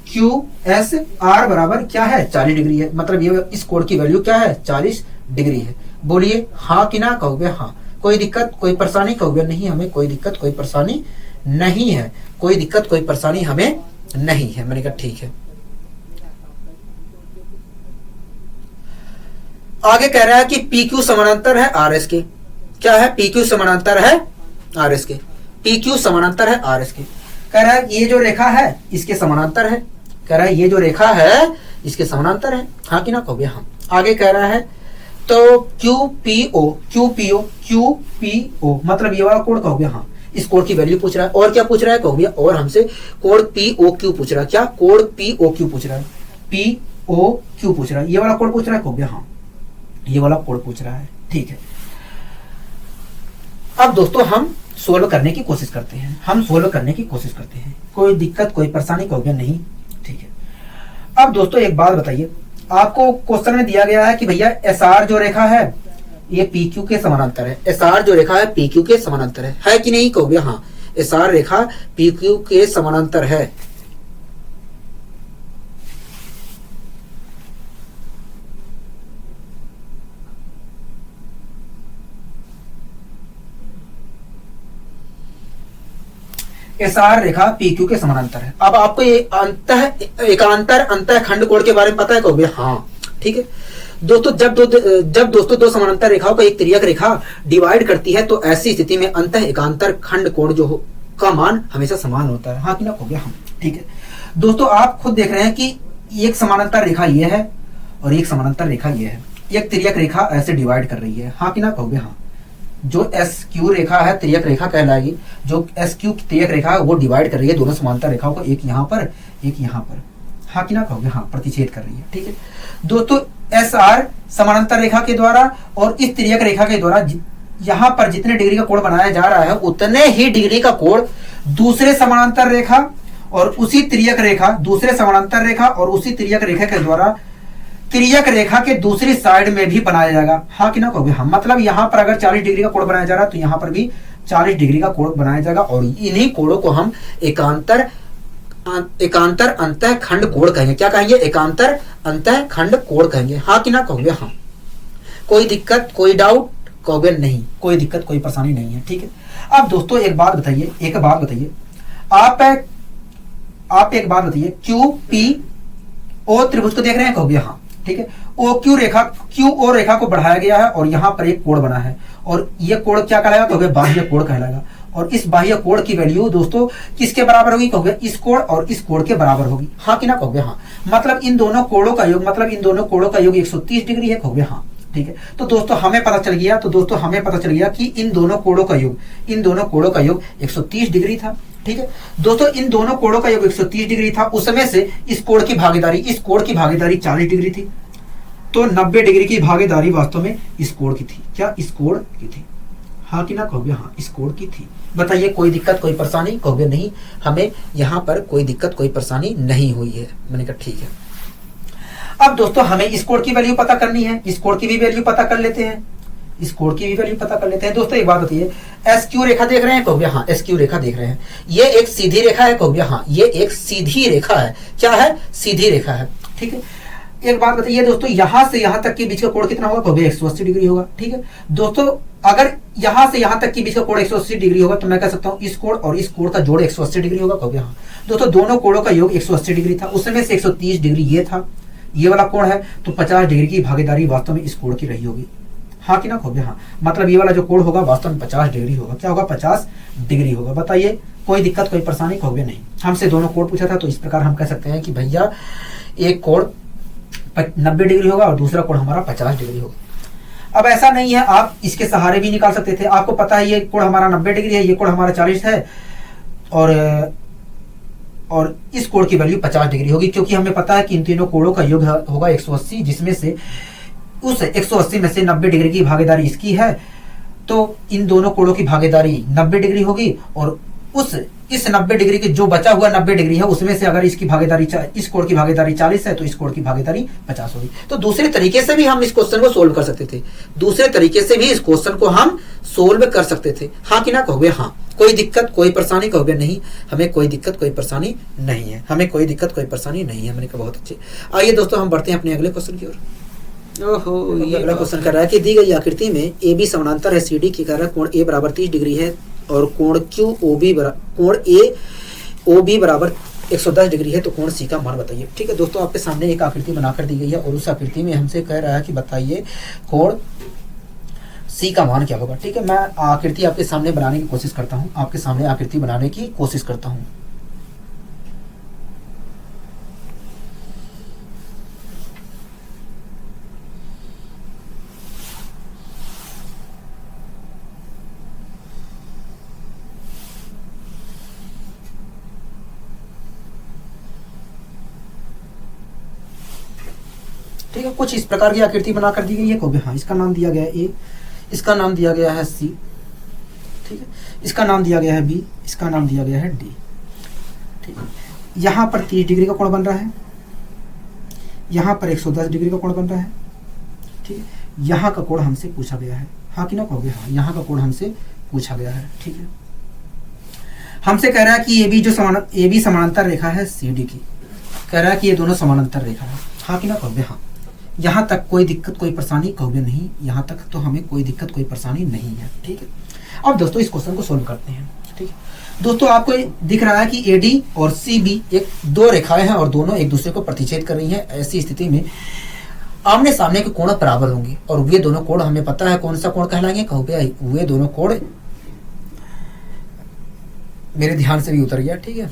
क्यू एस आर बराबर क्या है, 40 डिग्री है। मतलब ये इस कोण की वैल्यू क्या है, 40 डिग्री है। बोलिए हाँ कि ना कहोगे हाँ। कोई दिक्कत कोई परेशानी कहोगे नहीं। हमें कोई दिक्कत कोई परेशानी नहीं है। कोई दिक्कत कोई परेशानी हमें नहीं है। मैंने कहा ठीक है। आगे कह रहा है कि पी क्यू समानांतर है आर एस के। क्या है, पी क्यू समानांतर है आर एस के। पी क्यू समानांतर है आर एस के। कह रहा है ये जो रेखा है इसके समानांतर है। कह रहा है ये जो रेखा है इसके समानांतर है। हाँ कि ना कहोगे हाँ। आगे कह रहा है तो क्यू पी ओ मतलब ये वाला कोड का हो गया। हाँ, इस कोड की वैल्यू पूछ रहा है। और क्या पूछ रहा है कहोगे, और हमसे कोड पी ओ क्यू पूछ रहा है। क्या कोड पी ओ क्यू पूछ रहा है, पी ओ क्यू पूछ रहा है, ये वाला कोड पूछ रहा है कहोगे। हाँ, ये वाला कोड पूछ रहा है। ठीक है, अब दोस्तों हम सोल्व करने की कोशिश करते हैं, कोई दिक्कत कोई परेशानी कहोगे नहीं। ठीक है, अब दोस्तों एक बात बताइए, आपको क्वेश्चन में दिया गया है कि भैया एस आर जो रेखा है ये पी क्यू के समानांतर है। एस आर जो रेखा है पी क्यू के समानांतर है कि नहीं कहोगे। हाँ, एस आर रेखा पी क्यू के समानांतर है। एस आर रेखा पी क्यू के समानांतर है। अब आपको ये एकांतर अंतः खंड कोण के बारे में पता है कहोगे। हाँ, ठीक है दोस्तों, जब दोस्तों दो समानांतर रेखाओं को एक तिर्यक रेखा डिवाइड करती है तो ऐसी स्थिति में अंतः एकांतर खंड कोण जो का मान हमेशा समान होता है। हाँ कि ना कहोगे। हाँ, ठीक है दोस्तों, आप खुद देख रहे हैं कि एक समानांतर रेखा ये है और एक समानांतर रेखा ये है, एक तिर्यक रेखा ऐसे डिवाइड कर रही है। हाँ कि ना कहोगे। हाँ, जो एस क्यू रेखा है तिर्यक रेखा कहलाएगी, जो एस क्यू तिर्यक रेखा है वो डिवाइड कर रही है दोनों समांतर रेखाओं को, एक यहाँ पर एक यहाँ पर। हाँ कि ना कहोगे। हाँ, प्रतिच्छेद कर रही है। ठीक है दोस्तों, एस आर समानांतर रेखा के द्वारा और इस तिर्यक रेखा के द्वारा यहाँ पर जितने डिग्री का कोण बनाया जा रहा है उतने ही डिग्री का कोण दूसरे समानांतर रेखा और उसी तिर्यक रेखा, दूसरे समानांतर रेखा और उसी तिर्यक रेखा के द्वारा तिर्यक रेखा के दूसरी साइड में भी बनाया जाएगा। हाँ कि ना कहोगे। हाँ, मतलब यहाँ पर अगर 40 डिग्री का कोण बनाया जा रहा है तो यहाँ पर भी 40 डिग्री का कोण बनाया जाएगा और इन्हीं कोणों को हम एकांतर अंतः खंड कोण कहेंगे। क्या कहेंगे, एकांतर अंतः खंड कोण कहेंगे। हाँ कि ना कहोगे। हाँ, कोई दिक्कत कोई डाउट कहोगे नहीं, कोई दिक्कत कोई परेशानी नहीं है। ठीक है, अब दोस्तों एक बात बताइए, आप एक बात बताइए, क्यू पी ओ त्रिभुज को देख रहे हैं कहोगे। हाँ, ठीक है, ओ क्यू रेखा को बढ़ाया गया है और यहाँ पर एक कोण बना है और ये कोण क्या कहलाएगा कहोगे, बाह्य कोण कहलाएगा। और इस बाह्य कोण की वैल्यू दोस्तों किसके बराबर होगी कहोगे, इस कोण और इस कोण के बराबर होगी। हाँ कि ना कहोगे। हाँ, मतलब इन दोनों कोणों का योग 130 डिग्री है कहोगे। हाँ, ठीक है, तो दोस्तों हमें पता चल गया कि इन दोनों कोणों का योग 130 डिग्री था। ठीक है दोस्तों, इन दोनों कोणों का योग 130 डिग्री था, उसमें से इस कोण की भागीदारी 40 डिग्री थी, तो 90 डिग्री की भागीदारी वास्तव में इस कोण की थी। क्या, इस कोण की थी। हाँ कि ना कहोगे। हाँ, इस कोण की थी। बताइए कोई दिक्कत कोई परेशानी कहोगे नहीं, हमें यहाँ पर कोई दिक्कत कोई परेशानी नहीं हुई है। मैंने कहा ठीक है। अब दोस्तों हमें इस कोण की वैल्यू पता करनी है, इस कोण की भी वैल्यू पता कर लेते हैं, दोस्तों एक बात बताइए, एस क्यू रेखा देख रहे हैं कहोगे। हाँ, एस क्यू रेखा देख रहे हैं, ये एक सीधी रेखा है कहोगे। हाँ, ये एक सीधी रेखा है। क्या है, सीधी रेखा है। ठीक है, एक बात बताइए दोस्तों, यहां से यहां तक के बीच का कोण कितना होगा कहोगे, 180 डिग्री होगा। ठीक है दोस्तों, अगर यहां से यहां तक के बीच का कोण 180 डिग्री होगा तो मैं कह सकता हूं इस कोण और इस कोण का जोड़ 180 डिग्री होगा कहोगे। हाँ दोस्तों, दोनों कोणों का योग 180 डिग्री था, उसमें से 130 डिग्री ये था, ये वाला कोण है, तो 50 डिग्री की भागीदारी वास्तव में इस कोण की रही होगी। हाँ कि ना कहोगे। हाँ, मतलब ये वाला जो कोण होगा वास्तव में 50 डिग्री होगा। क्या होगा, 50 डिग्री होगा। बताइए कोई दिक्कत कोई परेशानी कहोगे नहीं। हमसे दोनों कोण पूछा था तो इस प्रकार हम कह सकते हैं कि भैया एक कोण 90 डिग्री होगा और दूसरा कोण हमारा 50 डिग्री होगा। अब ऐसा नहीं है, आप इसके सहारे भी निकाल सकते थे। आपको पता है ये कोण हमारा 90 डिग्री है, ये कोण हमारा 40 है और इस कोण की वैल्यू 50 डिग्री होगी, क्योंकि हमें पता है कि इन तीनों कोणों का योग होगा 180, जिसमें से उस 180 में से 90 डिग्री की भागीदारी इसकी है, तो इन दोनों कोणों की भागीदारी 90 डिग्री होगी और इस 90 डिग्री के जो बचा हुआ 90 डिग्री है उसमें से अगर इसकी भागीदारी इस कोण की भागीदारी 40 है तो इस कोण की भागीदारी 50 होगी। तो दूसरे तरीके से भी हम इस क्वेश्चन को सोल्व कर सकते थे, हाँ कि ना कहोगे। हाँ, कोई दिक्कत कोई परेशानी कहोगे नहीं, हमें कोई दिक्कत कोई परेशानी नहीं है, मैंने कहा बहुत अच्छे। आइए दोस्तों हम बढ़ते हैं अपने अगले क्वेश्चन की ओर। ओहो, ये अगला क्वेश्चन कर रहा है कि दी गई आकृति में ए बी समानांतर है, सी डी के कारण कोण ए बराबर 30 डिग्री है और कोण ए ओ बी बराबर 110 डिग्री है, तो कोण सी का मान बताइए। ठीक है दोस्तों, आपके सामने एक आकृति बनाकर दी गई है और उस आकृति में हमसे कह रहा है कि बताइए कोण सी का मान क्या होगा। ठीक है, मैं आकृति आपके सामने बनाने की कोशिश करता हूँ, ठीक है, कुछ इस प्रकार की आकृति बना कर दी गई है, कहोगे हाँ इसका नाम दिया गया है ए, इसका नाम दिया गया है सी, ठीक है, इसका नाम दिया गया है बी, इसका नाम दिया गया है डी, ठीक है। यहाँ पर 30 डिग्री का कोण बन रहा है, यहाँ पर 110 डिग्री का कोण बन रहा है, ठीक है। यहाँ का कोण हमसे पूछा गया है, हाँ कि ना कहोगे हाँ, यहाँ का कोण हमसे पूछा गया है, ठीक है। हमसे कह रहा है कि ये भी जो ये भी समानांतर रेखा है CD की, कह रहा है कि ये दोनों समानांतर रेखा है, हाँ कि ना कहोगे हाँ। यहाँ तक कोई दिक्कत कोई परेशानी कहोगे नहीं, यहाँ तक तो हमें कोई दिक्कत कोई परेशानी नहीं है, ठीक है। अब दोस्तों इस क्वेश्चन को सोल्व करते हैं, ठीक है। दोस्तों आपको दिख रहा है कि AD और CB एक दो रेखाएं हैं और दोनों एक दूसरे को प्रतिच्छेद कर रही हैं। ऐसी स्थिति में आमने सामने के कोण बराबर होंगे और वे दोनों कोण हमें पता है कौन सा कोण कहलाएंगे, कहोगे वे दोनों कोण, मेरे ध्यान से भी उतर गया, ठीक है।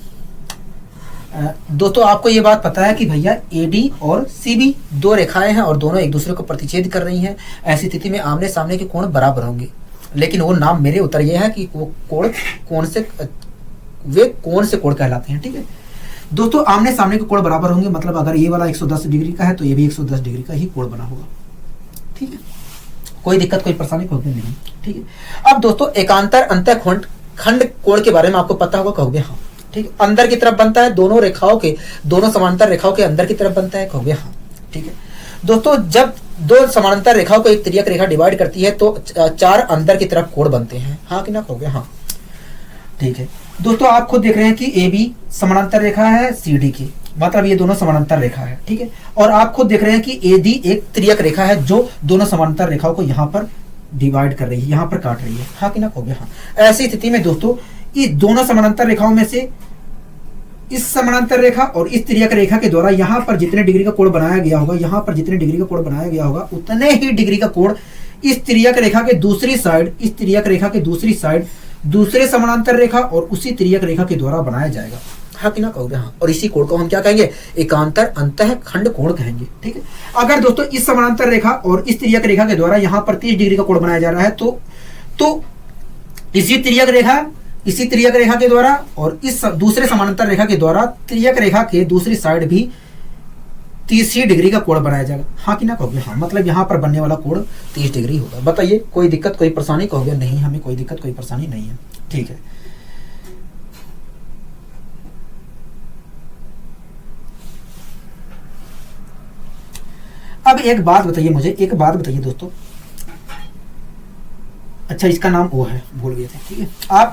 दोस्तों आपको ये बात पता है कि भैया AD और CB दो रेखाएं हैं और दोनों एक दूसरे को प्रतिच्छेद कर रही हैं। ऐसी स्थिति में आमने सामने के कोण बराबर होंगे, लेकिन वो नाम मेरे उतर गया है कि वो कोण से वे कौन से कोण कहलाते हैं, ठीक है। दोस्तों आमने सामने के कोण बराबर होंगे, मतलब अगर ये वाला 110 डिग्री का है तो ये भी 110 डिग्री का ही कोण बना होगा, ठीक है। कोई दिक्कत कोई परेशानी होगी नहीं, ठीक है। अब दोस्तों एकांतर अंतःखंड खंड कोण के बारे में आपको पता होगा, कहोगे हाँ, ठीक है। अंदर की तरफ बनता है, दोनों रेखाओं के, दोनों समांतर रेखाओं के अंदर की तरफ बनता है, कहोगे हाँ, ठीक है। दोस्तों जब दो समांतर रेखाओं को एक तिर्यक रेखा डिवाइड करती है तो 4 अंदर की तरफ कोण बनते हैं, हाँ कि ना कहोगे हाँ, ठीक है। दोस्तों आप खुद देख रहे हैं कि AB समानांतर रेखा है CD की, मतलब ये दोनों समानांतर रेखा है, ठीक है। और आप खुद देख रहे हैं कि AD एक तिर्यक रेखा है जो दोनों समानांतर रेखाओं को यहाँ पर डिवाइड कर रही है, यहाँ पर काट रही है, हाँ कि ना कहोगे हाँ। ऐसी स्थिति में दोस्तों इस दोनों समानांतर रेखाओं में से इस समानांतर रेखा और इस तिर्यक रेखा के द्वारा यहाँ पर जितने डिग्री का कोण बनाया गया होगा, यहाँ पर जितने डिग्री का कोण बनाया गया होगा उतने ही डिग्री का कोण इस तिर्यक रेखा के दूसरी साइड, इस तिर्यक रेखा के दूसरी साइड दूसरे समानांतर रेखा और उसी तिर्यक रेखा के द्वारा बनाया जाएगा, हाँ कि ना कहोगे हाँ। और इसी कोण को हम क्या कहेंगे, एकांतर अंतःखंड कोण कहेंगे, ठीक है। अगर दोस्तों इस समानांतर रेखा और इस तिर्यक रेखा के द्वारा यहाँ पर 30 डिग्री का कोण बनाया जा रहा है तो इसी तिर्यक रेखा के द्वारा और इस दूसरे समानांतर रेखा के द्वारा तिर्यक रेखा के दूसरी साइड भी 30 डिग्री का कोण बनाया जाएगा, हाँ कि ना कहोगे हाँ। मतलब यहाँ पर बनने वाला कोण 30 डिग्री होगा। बताइए कोई दिक्कत कोई परेशानी, कहोगे नहीं हमें कोई दिक्कत कोई परेशानी नहीं है, ठीक है। अब एक बात बताइए दोस्तों, अच्छा इसका नाम O है, भूल गए थे, ठीक है। आप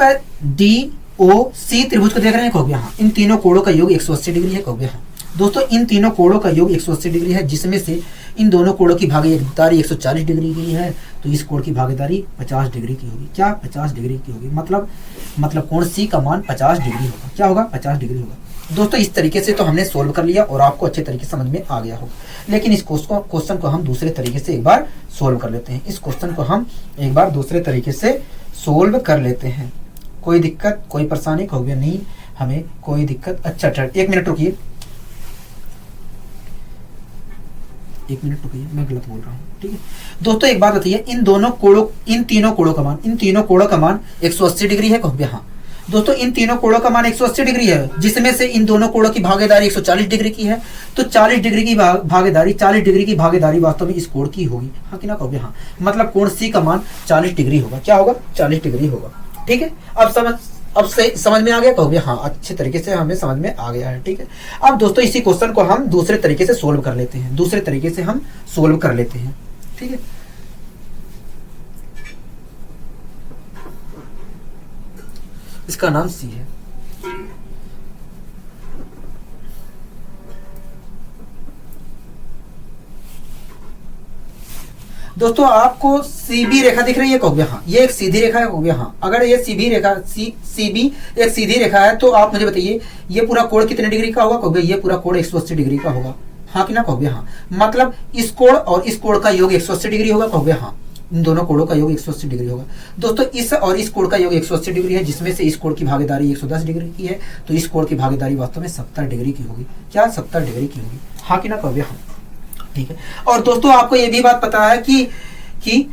DOC त्रिभुज को देख रहे हैं, कहोगे हाँ। इन तीनों कोणों का योग 180 डिग्री है, कहोगे हाँ। दोस्तों इन तीनों कोणों का योग 180 डिग्री है, जिसमें से इन दोनों कोणों की भागीदारी 140 डिग्री की है, तो इस कोण की भागीदारी 50 डिग्री की होगी। क्या 50 डिग्री की होगी, मतलब कोण C का मान 50 डिग्री होगा। क्या होगा, 50 डिग्री होगा। दोस्तों इस तरीके से तो हमने सोल्व कर लिया और आपको अच्छे तरीके से समझ में आ गया होगा, लेकिन इस क्वेश्चन को हम दूसरे तरीके से एक बार सोल्व कर लेते हैं। इस क्वेश्चन को हम एक बार दूसरे तरीके से सोल्व कर लेते हैं। कोई दिक्कत कोई परेशानी, कहोगे नहीं हमें कोई दिक्कत। अच्छा 1 मिनट रुकिए, 1 मिनट रुकिए, मैं गलत बोल रहा हूँ, ठीक है। दोस्तों एक बात बताइए, इन तीनों कोणों का मान 180 डिग्री है, कहोगे हाँ। दोस्तों इन तीनों कोणों का मान 180 डिग्री है, जिसमें से इन दोनों कोणों की भागीदारी 140 डिग्री की है, तो 40 डिग्री की भागीदारी वास्तव में इस कोण की होगी, हाँ कि ना कहोगे हाँ। मतलब कोण C का मान 40 डिग्री होगा। क्या होगा, 40 डिग्री होगा, ठीक है। अब समझ में आ गया, कहोगे हाँ, अच्छे तरीके से हमें समझ में आ गया है, ठीक है। अब दोस्तों इसी क्वेश्चन को हम दूसरे तरीके से सोल्व कर लेते हैं, ठीक है। इसका नाम C है। दोस्तों आपको CB रेखा दिख रही है, कहोगे हाँ। ये एक सीधी रेखा है, कहोगे हाँ। अगर ये CB एक सीधी रेखा है तो आप मुझे बताइए ये पूरा कोण कितने डिग्री का होगा, कहोगे ये पूरा कोण 180 डिग्री का होगा, हाँ कि ना कहोगे हाँ। मतलब इस कोण और इस कोण का योग 180 डिग्री होगा, कहोगे हाँ। इन दोनों कोणों का योग 180 डिग्री होगा। दोस्तों इस और इस कोण का योग 180 डिग्री है, जिसमें से इस कोण की भागीदारी 110 डिग्री की है, तो इस कोण की भागीदारी वास्तव में 70 डिग्री की होगी। क्या 70 डिग्री की होगी, हाँ कि ना कहोगे हाँ, ठीक है। और दोस्तों आपको ये भी बात पता है कि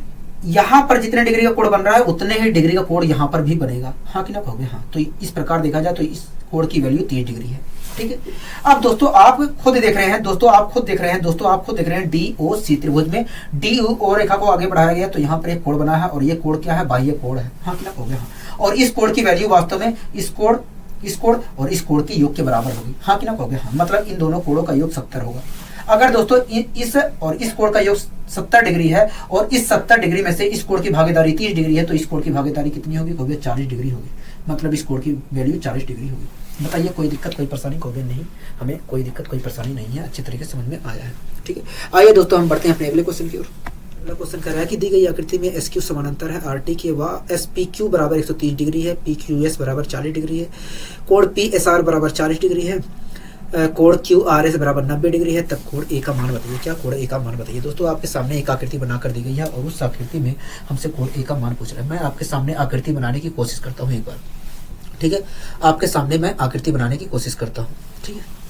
यहाँ पर जितने डिग्री का कोण बन रहा है उतने ही डिग्री का कोण यहाँ पर भी बनेगा, हाँ कि ना कहोगे हाँ। तो इस प्रकार देखा जाए तो इस कोण की वैल्यू 30 डिग्री है, ठीक है। अब दोस्तों आप खुद देख रहे हैं, डी ओ सी त्रिभुज में डी ओ रेखा को आगे बढ़ाया गया तो यहाँ पर एक कोण बना है और ये कोण क्या है, बाह्य कोण है। हाँ कि ना, हो गया। हाँ, और इस कोण की वैल्यू वास्तव में इस कोण और इस कोण के योग के बराबर होगी। हाँ कि ना, हो गया। हाँ, मतलब इन दोनों कोणों का योग 70 होगा। अगर दोस्तों इस और इस कोण का योग 70 डिग्री है और इस 70 डिग्री में से इस कोण की भागीदारी 30 डिग्री है तो इस कोण की भागीदारी कितनी होगी, 40 डिग्री होगी। मतलब इस कोण की वैल्यू 40 डिग्री होगी। बताइए कोई दिक्कत कोई परेशानी नहीं, हमें कोई दिक्कत कोई परेशानी नहीं है, अच्छी तरीके से समझ में आया है। ठीक है, आइए दोस्तों हम बढ़ते हैं अपने अगले क्वेश्चन की ओर। अगला क्वेश्चन कह रहा है कि दी गई आकृति में एस क्यू समानांतर है आर टी के, व एस पी क्यू बराबर 130 डिग्री है, पी क्यू एस बराबर 40 डिग्री है, कोण पी एस आर बराबर 40 डिग्री है, कोण क्यू आर एस बराबर 90 डिग्री है, तब कोण ए का मान बताइए। क्या कोण ए का मान बताइए। दोस्तों आपके सामने एक आकृति बनाकर दी गई है और उस आकृति में हमसे कोण ए का मान पूछ रहा है। मैं आपके सामने आकृति बनाने की कोशिश करता हूँ एक बार। ठीक है, आपके सामने मैं आकृति बनाने की कोशिश करता हूँ। ठीक है,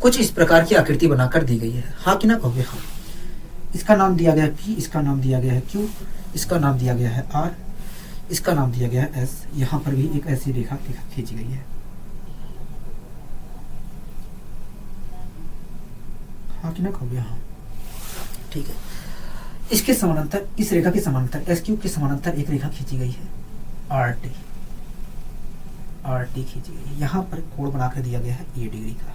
कुछ इस प्रकार की आकृति बनाकर दी गई है। हाँ कि ना, कहोगे। हाँ, इसका नाम दिया गया है पी, इसका नाम दिया गया है क्यू, इसका नाम दिया गया है आर, इसका नाम दिया गया है एस। यहाँ पर भी एक ऐसी रेखा खींची गई है। हाँ कि ना, कहोगे। हाँ, ठीक है। इसके समानांतर, इस रेखा के समानांतर, एस क्यू के समानांतर एक रेखा खींची गई है आर टी खींची गई है। यहाँ पर कोण बनाकर दिया गया है ए डिग्री का।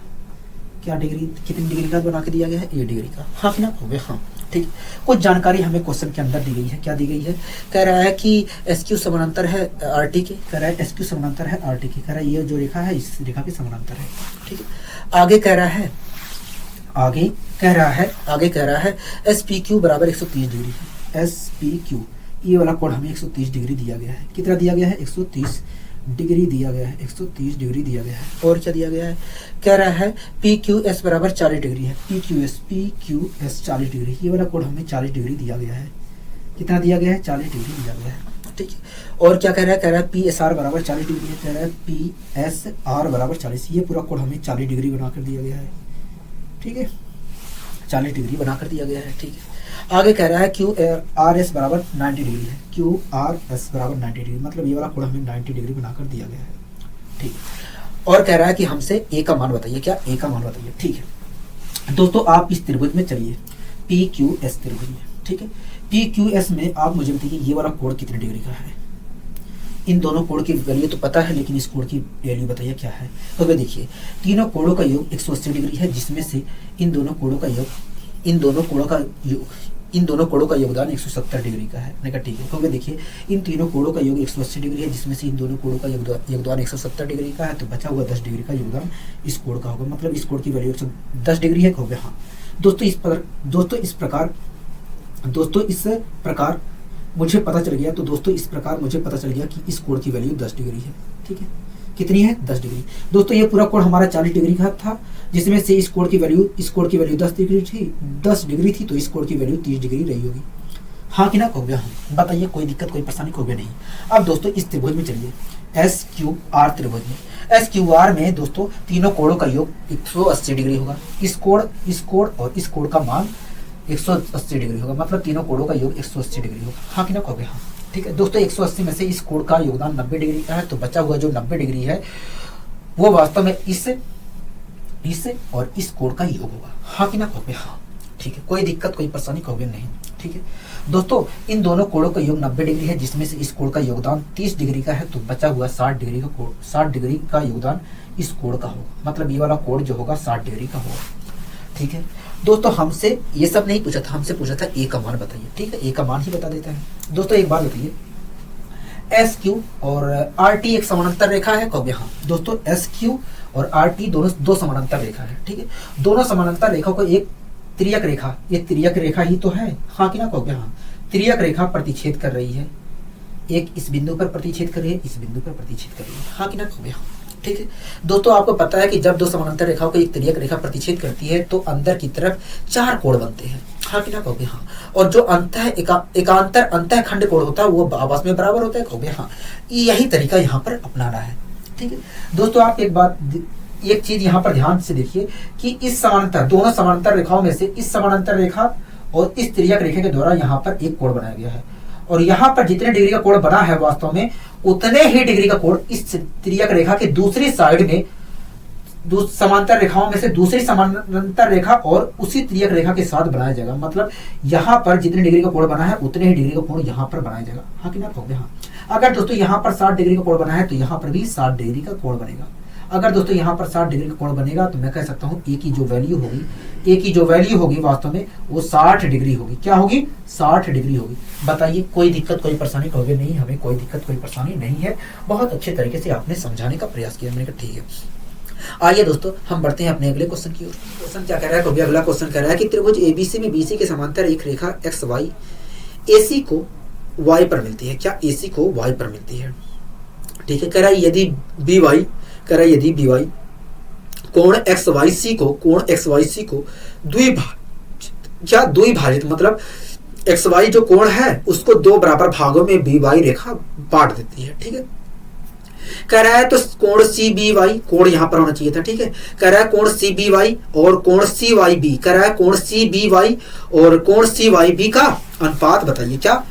क्या डिग्री, कितनी डिग्री का बना के दिया गया है, ए डिग्री का। हाँ कि ना, हो गया। हाँ, ठीक। कुछ जानकारी हमें क्वेश्चन के अंदर दी गई है। क्या दी गई है, कह रहा है कि एस क्यू समानांतर है आर टी के, कह रहा है एस क्यू समानांतर है आर टी के, कह रहा है ये जो रेखा है इस रेखा के समानांतर है। ठीक है, आगे कह रहा है एस पी क्यू बराबर 130 डिग्री है। एस पी क्यू, ये वाला कोण हमें 130 डिग्री दिया गया है। कितना दिया गया है, 130 डिग्री दिया गया है, 130 डिग्री दिया गया है। और क्या दिया गया है, कह रहा है पी क्यू एस बराबर 40 डिग्री है। पी क्यू एस 40 डिग्री, ये वाला कोण हमें 40 डिग्री दिया गया है। कितना दिया गया है, 40 डिग्री दिया गया है। ठीक है, और क्या कह रहा है, पी एस आर बराबर 40 डिग्री है। कह रहा है पी एस आर बराबर 40, ये पूरा कोण हमें 40 डिग्री बनाकर दिया गया है। ठीक है, 40 डिग्री बनाकर दिया गया है। ठीक है, आगे कह रहा है क्यू आर एस बराबर 90 डिग्री है। क्यू आर एस बराबर 90 डिग्री, मतलब ये वाला कोण हमें 90 डिग्री बनाकर दिया गया है। ठीक है, और कह रहा है कि हमसे ए का मान बताइए। क्या, ए का मान बताइए। ठीक है दोस्तों, आप इस त्रिभुज में चलिए, पी क्यू एस त्रिभुज में। ठीक है, पी क्यू एस में आप मुझे बताइए ये वाला कोण कितने डिग्री का है। इन दोनों कोण की वैल्यू तो पता है, लेकिन इस कोण की वैल्यू बताइए क्या है। तो वे देखिए, तीनों कोणों का योग 180 डिग्री है, जिसमें से इन दोनों कोणों का योगदान 170 डिग्री का है। मैंने कहा ठीक है, क्योंकि देखिए इन तीनों कोणों का योग 180 डिग्री है, जिसमें से इन दोनों कोणों का योगदान 170 डिग्री का है, तो बचा हुआ 10 डिग्री का योगदान इस कोण का होगा। मतलब इस कोण की वैल्यू 110 डिग्री है। हो गया। हाँ दोस्तों, इस प्रकार मुझे पता चल गया। तो दोस्तों इस प्रकार मुझे पता चल गया कि इस कोण की वैल्यू 10 डिग्री है। ठीक है, कितनी है, 10 डिग्री। दोस्तों ये पूरा कोण हमारा 40 डिग्री का था, जिसमें से इस कोण की वैल्यू 10 डिग्री थी, तो इस कोण की वैल्यू 30 डिग्री रही होगी। हाँ कि ना, हो गया। हाँ, बताइए कोई दिक्कत कोई परेशानी हो गया नहीं। अब दोस्तों इस त्रिभुज में चलिए, एस क्यू आर त्रिभुज में। एस क्यू आर में दोस्तों तीनों कोणों का योग 180 डिग्री होगा। इस कोण और इस कोण का मान 180 डिग्री होगा, मतलब तीनों कोणों का योग 180 डिग्री होगा। हाँ कि ना, हो गया। हाँ, ठीक है दोस्तों, 180 में से इस कोण का योगदान 90 डिग्री का है, तो बचा हुआ जो 90 डिग्री है वो वास्तव में इस और इस कोण का योग होगा। हाँ कि ना, हो गया। हाँ, ठीक है, कोई दिक्कत कोई परेशानी हो गया नहीं। ठीक है दोस्तों, इन दोनों कोणों का योग 90 डिग्री है, जिसमें से इस कोण का योगदान 30 डिग्री का है, तो बचा हुआ 60 डिग्री का योगदान इस कोण का होगा। मतलब ये वाला कोण जो होगा 60 डिग्री का होगा। ठीक है दोस्तों, हमसे ये सब नहीं पूछा था, हमसे पूछा था ए का मान बताइए। ठीक है, ए का मान ही बता देता है। दोस्तों एक बात बताइए, एस क्यू और आर टी एक समानांतर रेखा है। कब, यहाँ दोस्तों एस क्यू और आर टी दोनों दो समानांतर रेखा है। ठीक है, दोनों समानांतर रेखा को एक तिर्यक रेखा, ये तिर्यक रेखा ही तो है। हाँ कि ना, कहोगे। हाँ, तिर्यक रेखा प्रतिच्छेद कर रही है। एक इस बिंदु पर प्रतिच्छेद कर रही है, इस बिंदु पर प्रतिच्छेद कर रही है, हाँ कि ना कहोगे हाँ। ठीक है दोस्तों, आपको पता है कि जब दो समानांतर रेखाओं को एक तिर्यक रेखा प्रतिच्छेद करती है तो अंदर की तरफ 4 कोण बनते हैं, हाँ कि ना कहोगे हाँ। और जो अंत है एकांतर अंतःखंड कोण होता है वो आपस में बराबर होता है, कहोगे हाँ। यही तरीका यहाँ पर अपनाना है। ठीक है दोस्तों, आप एक चीज यहाँ पर ध्यान से देखिए कि इस समानांतर दोनों समानांतर रेखाओं में से इस समानांतर रेखा और इस तिर्यक रेखा के द्वारा यहाँ पर एक कोण बनाया गया है, और यहाँ पर जितने डिग्री का कोण बना है वास्तव में उतने ही डिग्री का कोण इस तिर्यक रेखा के दूसरी साइड में समांतर रेखाओं में से दूसरी समांतर रेखा और उसी तिर्यक रेखा के साथ बनाया जाएगा। मतलब यहाँ पर जितने डिग्री का कोण बना है उतने ही डिग्री का कोण यहाँ पर बनाया जाएगा, हाँ कि ना कहोगे हाँ। अगर दोस्तों यहाँ पर 60 डिग्री का कोण बना है तो यहाँ पर भी 60 डिग्री का कोण बनेगा। अगर दोस्तों यहाँ पर 60 डिग्री का कोण बनेगा तो मैं कह सकता हूँ ए की जो वैल्यू होगी वास्तव में वो 60 डिग्री होगी। क्या होगी? 60 डिग्री होगी। बताइए कोई दिक्कत कोई परेशानी? कहोगे नहीं, हमें कोई दिक्कत कोई परेशानी नहीं है, बहुत अच्छे तरीके से आपने समझाने का प्रयास किया। मैंने कहा ठीक है। आइए दोस्तों हम बढ़ते हैं अपने अगले क्वेश्चन की ओर। क्वेश्चन क्या कह रहा है? कभी अगला क्वेश्चन कह रहा है कि त्रिभुज एबीसी में बीसी के समांतर एक रेखा एक्स वाई एसी को वाई पर मिलती है। क्या एसी को वाई पर मिलती है? ठीक है, कह रहा है यदि बी वाई कोण एक्स वाई सी को द्विभाजित मतलब एक्स वाई जो कोण है उसको 2 बराबर भागों में बी वाई रेखा बांट देती है। ठीक है, कह रहा है तो कोण सी बी वाई, कोण यहां पर होना चाहिए था। ठीक है, कह रहा है कोण सी बी वाई और कोण सी वाई बी, कह रहा है कोण सी बी वाई और कोण सी वाई बी का अनुपात बताइए। क्या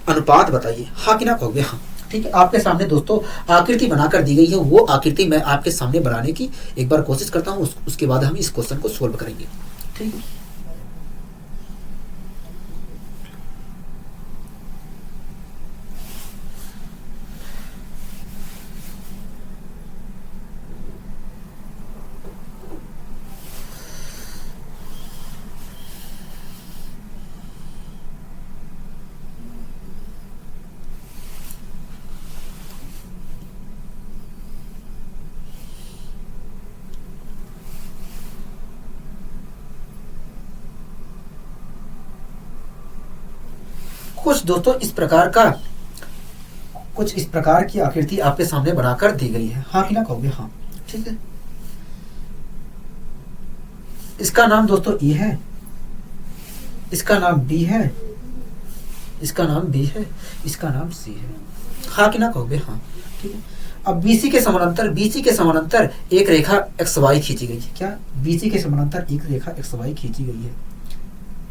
अनुपात बताइए, हाँ कि ना कहोगे हाँ। ठीक है, आपके सामने दोस्तों आकृति बनाकर दी गई है, वो आकृति मैं आपके सामने बनाने की एक बार कोशिश करता हूं, उसके बाद हम इस क्वेश्चन को सोल्व करेंगे। ठीक है, कुछ इस प्रकार की आकृति आपके सामने बनाकर दी गई है, हाँ कि ना कहोगे हाँ। ठीक है, इसका नाम दोस्तों ए है, इसका नाम बी है, इसका नाम बी है, इसका नाम सी है, हाँ कि ना कहोगे हाँ। ठीक है, अब बीसी के समानांतर एक रेखा एक्स वाई खींची गई है। क्या? बीसी के समानांतर एक रेखा एक्स वाई खींची गई है,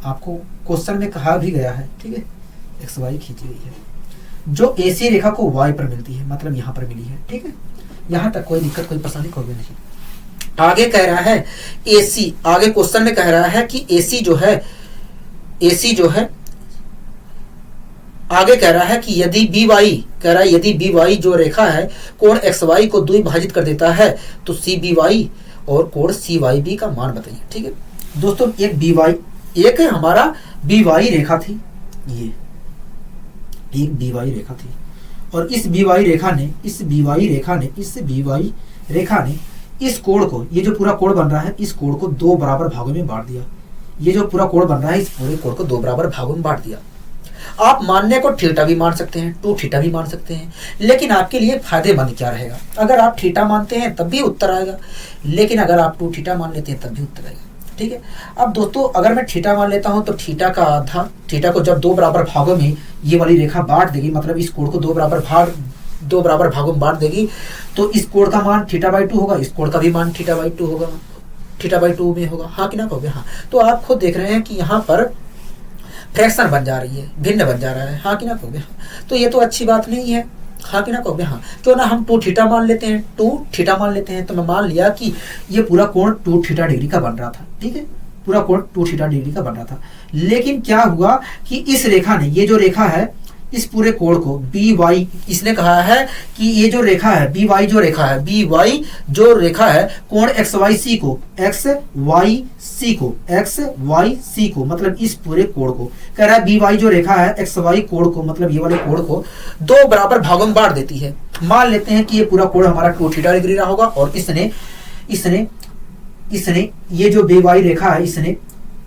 आपको क्वेश्चन में कहा भी गया है। ठीक है, एक्स वाई खींची गई है जो एसी रेखा को वाई पर मिलती है, मतलब यहां पर मिली है। ठीक है, यहां तक कोई दिक्कत कोई परेशानी कहोगे नहीं। आगे कह रहा है एसी, आगे क्वेश्चन में कह रहा है कि एसी जो है आगे कह रहा है कि यदि बी वाई जो रेखा है कोण एक्स वाई को द्विभाजित कर देता है तो सी बी वाई और कोण सी वाई बी का मान बताइए। ठीक है दोस्तों, एक हमारा बी वाई रेखा थी, ये एक बी वाई रेखा थी, और इस बी वाई रेखा ने इस कोण को, ये जो पूरा कोण बन रहा है इस कोण को 2 बराबर भागों में बांट दिया। ये जो पूरा कोण बन रहा है इस पूरे कोण को 2 बराबर भागों में बांट दिया। आप मानने को थीटा भी मान सकते हैं, 2 थीटा भी मान सकते हैं, लेकिन आपके लिए फायदेमंद क्या रहेगा? अगर आप थीटा मानते हैं तब भी उत्तर आएगा, लेकिन अगर आप 2 थीटा मान लेते हैं तब भी उत्तर आएगा। ठीक है, अब दोस्तों अगर मैं थीटा मान लेता हूं तो थीटा का आधा, थीटा को जब 2 बराबर भागों में ये वाली रेखा बांट देगी, मतलब इस कोण को 2 बराबर भागों में बांट देगी, तो इस कोण का मान थीटा/2 होगा, इस कोण का भी मान थीटा/2 होगा, थीटा/2 में होगा, हाँ कि ना कहोगे हाँ। तो आप खुद देख रहे हैं कि यहाँ पर फ्रैक्शन बन जा रही है, भिन्न बन जा रहा है, हाँ कि ना कहोगे हाँ। तो ये तो अच्छी बात नहीं है, हाँ कि ना कहोगे हाँ। तो ना हम 2 थीटा मान लेते हैं, तो मैं मान लिया कि ये पूरा कोण 2 थीटा डिग्री का बन रहा था। ठीक है, पूरा कोण 2 थीटा डिग्री का बन रहा था, लेकिन क्या हुआ कि इस रेखा ने, ये जो रेखा है इस पूरे कोण को बी वाई, इसने कहा है कि ये जो रेखा है बी वाई जो रेखा है कोण एक्स वाई सी को मतलब इस पूरे कोण को, कह रहा है बी वाई जो रेखा है एक्स वाई कोण को, मतलब ये वाले कोण को 2 बराबर भागों में बांट देती है। मान लेते हैं कि ये पूरा कोण हमारा 2 थीटा डिग्री रहा होगा, और इसने ये जो बी वाई रेखा है इसने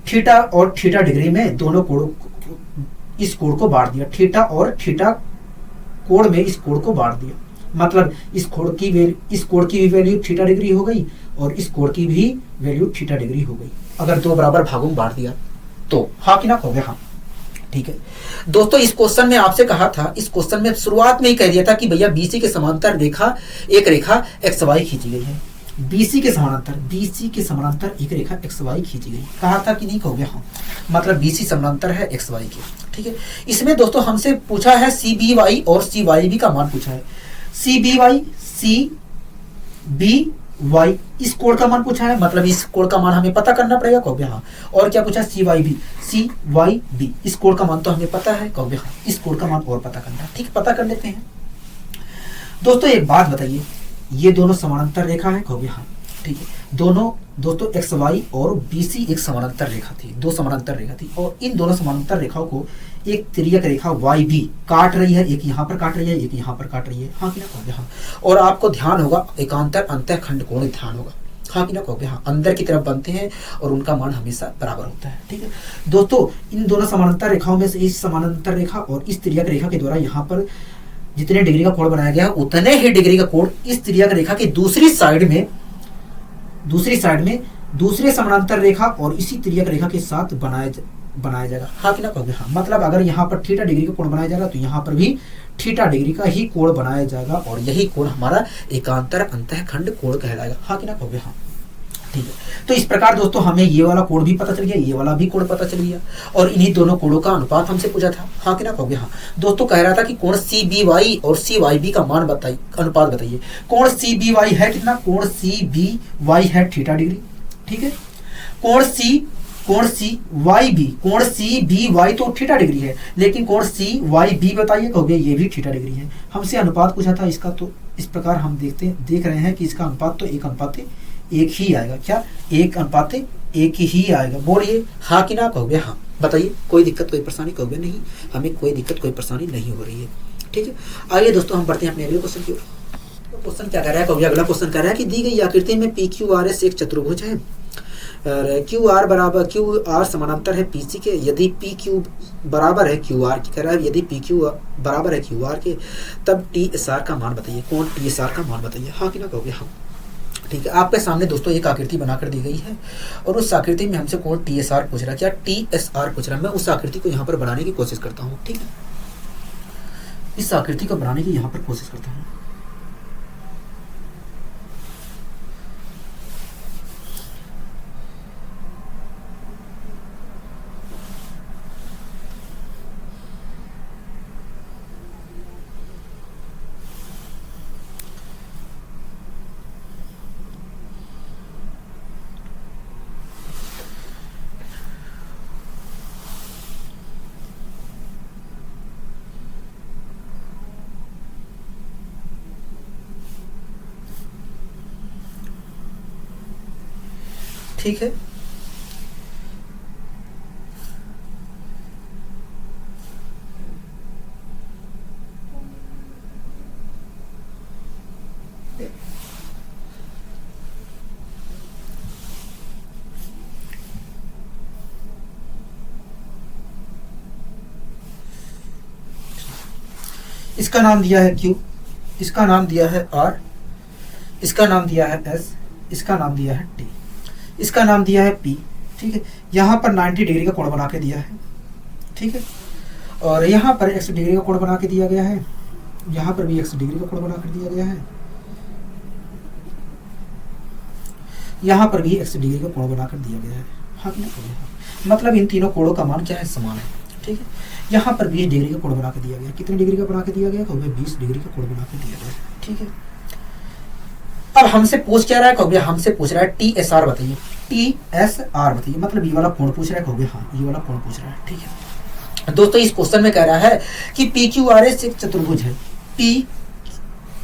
थीटा और थीटा डिग्री में दोनों कोणों इस कोण को बांट दिया, थीटा और थीटा कोण में इस कोण को बांट दिया, मतलब इस कोण की भी वैल्यू थीटा डिग्री हो गई और इस कोण की भी वैल्यू थीटा डिग्री हो गई, अगर दो बराबर भागों में बांट दिया तो। हाँ कि ना कहोगे? हाँ, ठीक है दोस्तों। इस क्वेश्चन में आपसे कहा था, इस क्वेश्चन में शुरुआत में ही कह दिया था कि भैया बीसी के समांतर रेखा एक रेखा एक्स वाई खींची गई है। बीसी के समानांतर एक रेखा एक्स वाई खींची गई, कहा था कि नहीं कहोगे? हाँ, मतलब बीसी समानांतर है एक्स वाई के, ठीक है। इसमें दोस्तों हमसे पूछा है सी बी वाई और सी वाई बी का मान पूछा है। सी बी वाई इस कोण का मान पूछा है, मतलब इस कोण का मान हमें पता करना पड़ेगा, कहोगे? हाँ। और क्या पूछा? सी वाई बी इस कोण का मान तो हमें पता है, कहोगे? हाँ। इस कोण का मान और पता करना है, ठीक, पता कर लेते हैं। दोस्तों एक बात बताइए, ये दोनों समानांतर रेखा है, कहोगे? हाँ, ठीक है। दोनों दोस्तों एक्स वाई और बीसी एक समानांतर रेखा थी, दो समानांतर रेखा थी, और इन दोनों समानांतर रेखाओं को एक तिर्यक रेखा वाई बी काट रही है, एक यहाँ पर काट रही है, एक यहाँ पर काट रही है। हाँ कि ना कहोगे? हाँ। और आपको ध्यान होगा एकांतर अंतःखंड कोण ध्यान होगा। हाँ कि ना कहोगे? हाँ, अंदर की तरफ बनते हैं और उनका मान हमेशा बराबर होता है, ठीक है दोस्तों। इन दोनों समानांतर रेखाओं में से इस समानांतर रेखा और इस तिर्यक रेखा के द्वारा यहाँ पर जितने डिग्री का कोण बनाया गया है उतने ही डिग्री का कोण इस तिर्यक रेखा की दूसरी साइड में दूसरे समानांतर रेखा और इसी तिर्यक रेखा के साथ बनाया जाएगा। हाँ कि ना कहोगे? हाँ, मतलब अगर यहाँ पर थीटा डिग्री का कोण बनाया जाएगा तो यहाँ पर भी थीटा डिग्री का ही कोण बनाया जाएगा और यही कोण हमारा एकांतर अंतःखंड कोण कहलाएगा। हाँ कि ना कहोगे? हाँ, ठीक है। तो इस प्रकार दोस्तों हमें ये वाला कोण भी पता चल गया, ये वाला भी कोण पता चल गया, और इन्हीं दोनों कोणों का अनुपात हमसे पूछा था। हाँ कि ना कहोगे? हाँ दोस्तों, कह रहा था कि कोण सी बी वाई और सी वाई बी का मान बताइए, अनुपात बताइए। कोण सी बी वाई है कितना? कोण सी बी वाई है थीटा डिग्री, ठीक है। कोण सी बी वाई तो थीटा डिग्री है, लेकिन कोण सी वाई बी बताइए, कहोगे? ये भी थीटा डिग्री है। हमसे अनुपात पूछा था इसका, तो इस प्रकार हम देख रहे हैं कि इसका अनुपात तो 1:1 ही आएगा। क्या? 1:1 ही आएगा। बोलिए हाँ कि ना कहोगे? हाँ, बताइए कोई दिक्कत कोई परेशानी? कहोगे नहीं, हमें कोई दिक्कत कोई परेशानी नहीं हो रही है, ठीक है। आइए दोस्तों हम बढ़ते हैं अपने अगले क्वेश्चन की ओर। तो क्वेश्चन क्या कह रहा है? कहोगे? अगला क्वेश्चन कह रहा है कि दी गई आकृति में पी क्यू आर एस एक चतुर्भुज है, क्यू आर समानांतर है पीसी के, यदि पी क्यू बराबर है क्यू आर की, कह रहा है यदि पी क्यू बराबर है क्यू आर के तब टी एस आर का मान बताइए। कौन टी एस आर का मान बताइए? हाँ कि ना कहोगे? हाँ, ठीक है। आपके सामने दोस्तों एक आकृति बनाकर दी गई है और उस आकृति में हमसे कौन टी एस आर पूछ रहा है, क्या टी एस आर पूछ रहा है। मैं उस आकृति को यहाँ पर बनाने की कोशिश करता हूँ, ठीक है। इस आकृति को बनाने की यहाँ पर कोशिश करता हूँ। ठीक है, इसका नाम दिया है Q, इसका नाम दिया है R, इसका नाम दिया है S, इसका नाम दिया है T, इसका नाम दिया है P, ठीक है। यहाँ पर 90 डिग्री का कोण बना के दिया है, ठीक है। और यहाँ पर 100 डिग्री का कोण बना के दिया गया है, यहाँ पर भी 100 डिग्री का कोण बना कर दिया गया है, यहाँ पर भी 100 डिग्री का कोण बना कर दिया गया है। हाँ कि नहीं? मतलब इन तीनों कोणों का मान क्या है? समान है, ठीक है। यहाँ पर 20 डिग्री का कोण बना के दिया गया। कितने डिग्री का बना के दिया गया? 20 डिग्री का कोण बना के दिया गया, ठीक है। अब हमसे पूछ क्या रहा है? कहोगे हमसे पूछ रहा है टी एस आर बताइए, टी एस आर बताइए, मतलब ये वाला कोण पूछ रहा है। कहोगे हाँ, ये वाला कोण पूछ रहा है, ठीक है। दोस्तों इस क्वेश्चन में कह रहा है कि पी क्यू आर एस एक चतुर्भुज है, पी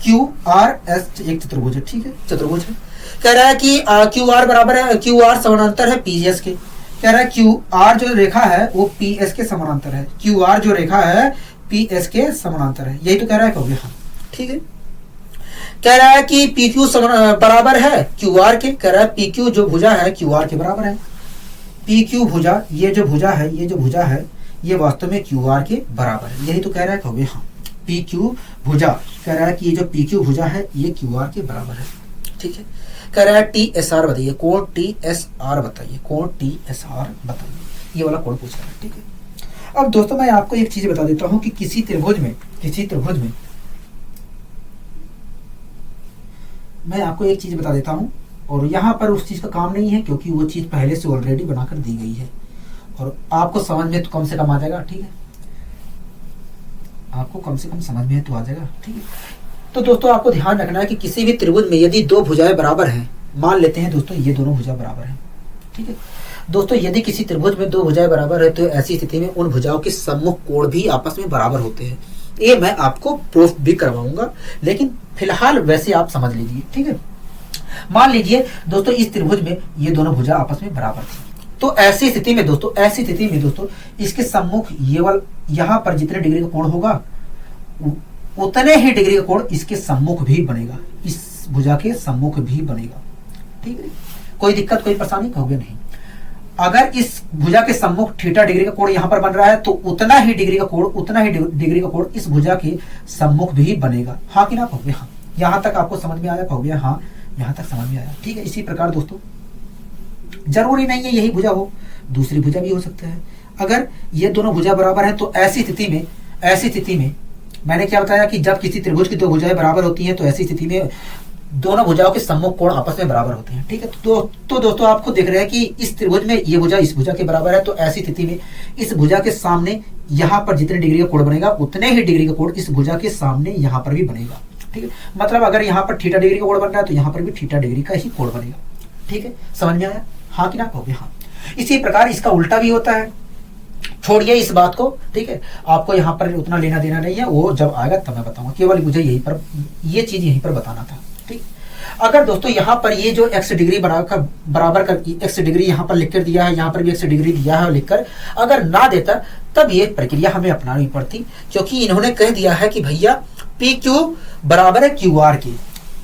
क्यू आर एस एक चतुर्भुज है, ठीक है, चतुर्भुज है। कह रहा है कि क्यू आर बराबर है, क्यू आर समानांतर है पी एस के। कह रहा है क्यू आर जो रेखा है वो पी एस के समानांतर है, क्यू आर जो रेखा है पी एस के समानांतर है, यही तो कह रहा है। कहोगे हाँ, ठीक है। कह रहा है कि पी क्यू बराबर है क्यू आर के, कह रहा है पी क्यू जो भुजा है क्यू आर के बराबर है। पी क्यू भुजा, ये जो भुजा है ये वास्तव में क्यू आर के बराबर है, यही तो कह रहा है। कहोगे हाँ, पी क्यू भुजा, कह रहा है कि ये जो पी क्यू भुजा है ये क्यू आर के बराबर है। ठीक है, कह रहा है टी एस आर बताइए, कोण टी एस आर बताइए, कोण टी एस आर बताइए, ये वाला कोण पूछ रहा है। ठीक है, अब दोस्तों मैं आपको एक चीज बता देता हूं कि किसी त्रिभुज में मैं आपको एक चीज बता देता हूं, और यहां पर उस चीज का काम नहीं है क्योंकि वो चीज पहले से ऑलरेडी बनाकर दी गई है और आपको समझ में तो कम से कम आ जाएगा। ठीक है, आपको कम से कम समझ में तो आ जाएगा। ठीक है, तो दोस्तों आपको ध्यान रखना है कि किसी भी त्रिभुज में यदि दो भुजाएं बराबर हैं, मान लेते हैं दोस्तों ये दोनों भुजा बराबर हैं। ठीक है दोस्तों, यदि किसी त्रिभुज में दो भुजाएं बराबर है तो ऐसी स्थिति में उन भुजाओं के सम्मुख कोण भी आपस में बराबर होते हैं। ये मैं आपको प्रूफ भी करवाऊंगा, लेकिन फिलहाल वैसे आप समझ लीजिए। ठीक है, मान लीजिए दोस्तों इस त्रिभुज में ये दोनों भुजा आपस में बराबर थी, तो ऐसी स्थिति में दोस्तों इसके सम्मुख ये वाला यहाँ पर जितने डिग्री का कोण होगा उतने ही डिग्री का कोण इसके सम्मुख भी बनेगा, इस भुजा के सम्मुख भी बनेगा। ठीक है, कोई दिक्कत कोई परेशानी कहोगे नहीं। अगर इस भुजा के सम्मुख थीटा डिग्री का कोण यहाँ पर बन रहा है तो उतना ही डिग्री का कोण इस भुजा के सम्मुख भी बनेगा। हाँ कि ना कहोगे हाँ। यहाँ तक आपको समझ में आया कहोगे हाँ, यहाँ तक समझ में आया। ठीक है, इसी प्रकार दोस्तों जरूरी नहीं है यही भुजा हो, दूसरी भुजा भी हो सकता है। अगर ये दोनों भुजा बराबर है तो ऐसी स्थिति में मैंने क्या बताया कि जब किसी त्रिभुज की दो भुजाएं बराबर होती हैं तो ऐसी स्थिति में दोनों भुजाओं के सम्मुख कोण आपस में बराबर होते हैं। ठीक है, तो दोस्तों आपको देख रहे हैं कि इस त्रिभुज में ये भुजा इस भुजा के बराबर है, तो ऐसी स्थिति में इस भुजा के सामने यहाँ पर जितने डिग्री का कोण बनेगा उतने ही डिग्री का कोण इस भुजा के सामने यहाँ पर भी बनेगा। ठीक है, मतलब अगर यहाँ पर थीटा डिग्री का कोण बन रहा है तो यहाँ पर भी थीटा डिग्री का ही कोण बनेगा। ठीक है, समझ में आया हाँ कि ना कहोगे हाँ। इसी प्रकार इसका उल्टा भी होता है, छोड़िए इस बात को। ठीक है, आपको यहाँ पर उतना लेना देना नहीं है, वो जब आएगा तब मैं बताऊंगा, केवल मुझे ये चीज यहीं पर बताना था। ठीक, अगर दोस्तों यहाँ पर ये जो x डिग्री बराबर कर x डिग्री यहाँ पर लिखकर दिया है, यहाँ पर भी x डिग्री दिया है लिखकर, अगर ना देता तब ये प्रक्रिया हमें अपनानी पड़ती, क्योंकि इन्होंने कह दिया है कि भैया पी क्यू बराबर है क्यू आर के।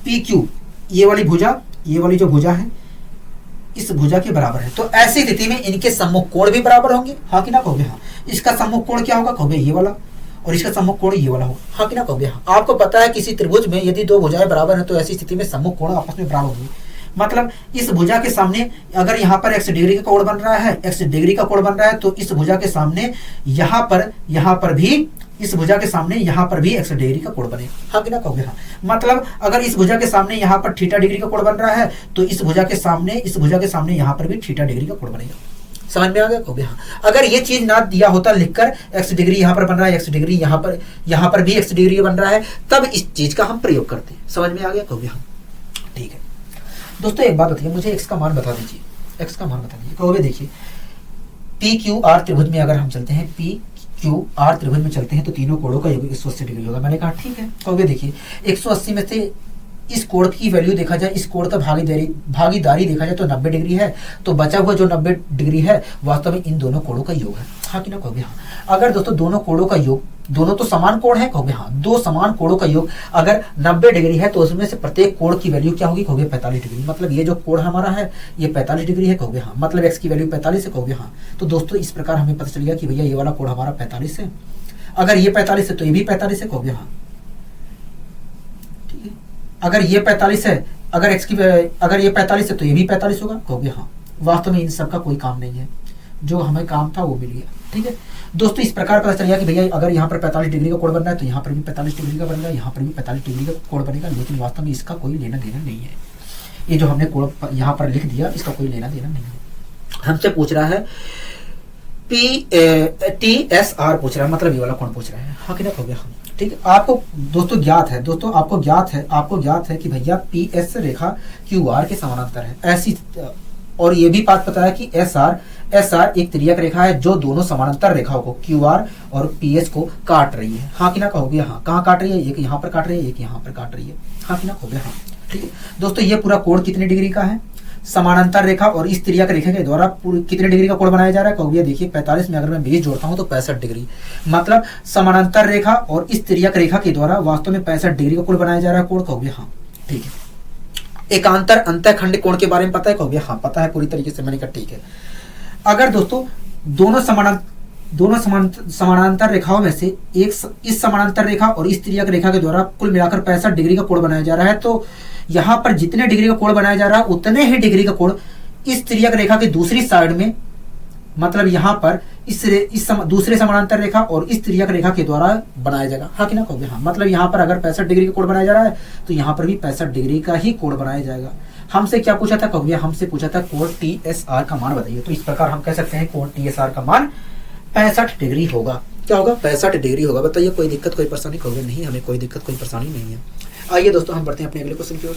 पी क्यू ये वाली जो भुजा है इस भुजा के बराबर है, तो ऐसी स्थिति में इनके सम्मुख कोण भी बराबर होंगे। हाँ कि ना कहोगे हाँ। इसका सम्मुख कोण क्या होगा कहोगे ये वाला, और इसका सम्मुख कोण ये वाला होगा। हाँ कि ना कहोगे हाँ। आपको पता है किसी त्रिभुज में यदि दो भुजाएं बराबर हैं तो ऐसी स्थिति में सम्मुख कोण आपस में बराबर होंगे। मतलब इस भुजा के सामने अगर यहाँ पर x डिग्री का कोण बन रहा है, x डिग्री का कोण बन रहा है, तो इस भुजा के सामने यहाँ पर भी इस भुजा के सामने यहाँ पर भी x डिग्री का कोण बनेगा। हाँ कि ना कहोगे हाँ। मतलब अगर इस भुजा के सामने यहाँ पर थीटा डिग्री का कोण बन रहा है तो इस भुजा के सामने यहाँ पर भी थीटा डिग्री का कोण बनेगा। समझ में आ गया कहोगे हाँ। अगर ये चीज ना दिया होता लिखकर x डिग्री यहाँ पर बन रहा है, x डिग्री यहाँ पर भी x डिग्री बन रहा है, तब इस चीज का हम प्रयोग करते हैं। समझ में आ गया कहोगे हाँ। ठीक है दोस्तों, एक बात बताइए मुझे x का मान बता दीजिए, x का मान बता दीजिए। कहोगे देखिए पी क्यू आर त्रिभुज में अगर हम चलते हैं, पी क्यू आर त्रिभुज में चलते हैं तो तीनों कोणों का योग 180 डिग्री होगा। मैंने कहा ठीक है। कहोगे देखिए 180 में से इस कोण की वैल्यू देखा जाए, इस कोण का भागीदारी देखा जाए तो 90 डिग्री है, तो बचा हुआ जो 90 डिग्री है वास्तव में इन दोनों कोणों का योग है। हाँ कि ना कहोगे हाँ। अगर दोस्तों दोनों कोणों का योग, दोनों तो समान कोण है कहोगे हाँ, दो समान कोणों का योग अगर 90 डिग्री है तो उसमें से प्रत्येक कोण की वैल्यू क्या होगी कहोगे 45 डिग्री। मतलब ये जो कोण हमारा है ये 45 डिग्री है कहोगे हाँ, मतलब x की वैल्यू 45 है कहोगे हाँ। तो दोस्तों इस प्रकार हमें पता चल गया कि भैया ये वाला कोण हमारा 45 है, अगर ये 45 है तो ये भी 45 है कहोगे हाँ। ठीक है, अगर ये 45 है, अगर ये 45 है तो ये भी 45 होगा कहोगे हाँ। वास्तव में इन सब का कोई काम नहीं है, जो हमें काम था वो मिल गया। ठीक है दोस्तों, इस प्रकार पता चल गया कि भैया अगर यहाँ पर 45 डिग्री का कोण बन रहा है तो यहाँ पर भी 45 डिग्री का बनेगा, यहाँ पर भी 45 डिग्री का कोण बनेगा, लेकिन वास्तव में इसका कोई लेना देना नहीं है। ये जो हमने कोण यहाँ पर लिख दिया इसका कोई लेना देना नहीं है। हमसे पूछ रहा है टी एस आर पूछ रहा है, मतलब ये वाला कोण पूछ रहा है। हाँ कि ना कहोगे हाँ। ठीक है, आपको दोस्तों आपको ज्ञात है कि भैया पी एस रेखा क्यू आर के समानांतर है ऐसी, और ये भी बात पता है कि एस आर एक त्रियक रेखा है जो दोनों समानांतर रेखाओं को क्यू आर और पी एस को काट रही है। हाँ कि ना कहोगे हाँ। कहाँ काट रही है, एक यहाँ पर काट रही है, एक यहाँ पर काट रही है। हाँ कि ना कहोगे हाँ। ठीक है दोस्तों, ये पूरा कोण कितने डिग्री का है, समानांतर रेखा और इस त्रियक रेखा के द्वारा कितने डिग्री का कोण बनाया जा रहा है कहोगे देखिए 45 में अगर मैं 20 जोड़ता हूं तो 65 डिग्री। मतलब समानांतर रेखा और इस त्रियक रेखा के द्वारा वास्तव में 65 डिग्री का कोण बनाया जा रहा है कोण कहोगे हाँ। ठीक है, एकांतर अंतःखंड कोण के बारे में पता है कहोगे हाँ, पता है पूरी तरीके से। मैंने कहा ठीक है। अगर दोस्तों दोनों दोनों समानांतर रेखाओं में से एक इस समानांतर रेखा और इस तिर्यक रेखा के द्वारा कुल मिलाकर 65 डिग्री का कोण बनाया जा रहा है। तो यहाँ पर जितने डिग्री का कोण बनाया जा रहा है उतने ही डिग्री का कोण इस तिर्यक रेखा की दूसरी साइड में, मतलब यहाँ पर दूसरे समानांतर रेखा और इस तिर्यक रेखा के द्वारा बनाया जाएगा। हाँ कि ना कहोगे? हाँ। मतलब यहाँ पर अगर 65 डिग्री का कोण बनाया जा रहा है तो यहाँ पर भी 65 डिग्री का ही कोण बनाया जाएगा। हमसे क्या पूछा था कहोगे? हमसे पूछा था कोण TSR का मान बताइए। तो इस प्रकार हम कह सकते हैं कोण TSR का मान 65 डिग्री होगा। क्या होगा? 65 डिग्री होगा। बताइए कोई दिक्कत कोई परेशानी कहोगे? नहीं, हमें कोई दिक्कत कोई परेशानी नहीं है। आइए दोस्तों हम बढ़ते हैं अपने अगले क्वेश्चन की ओर।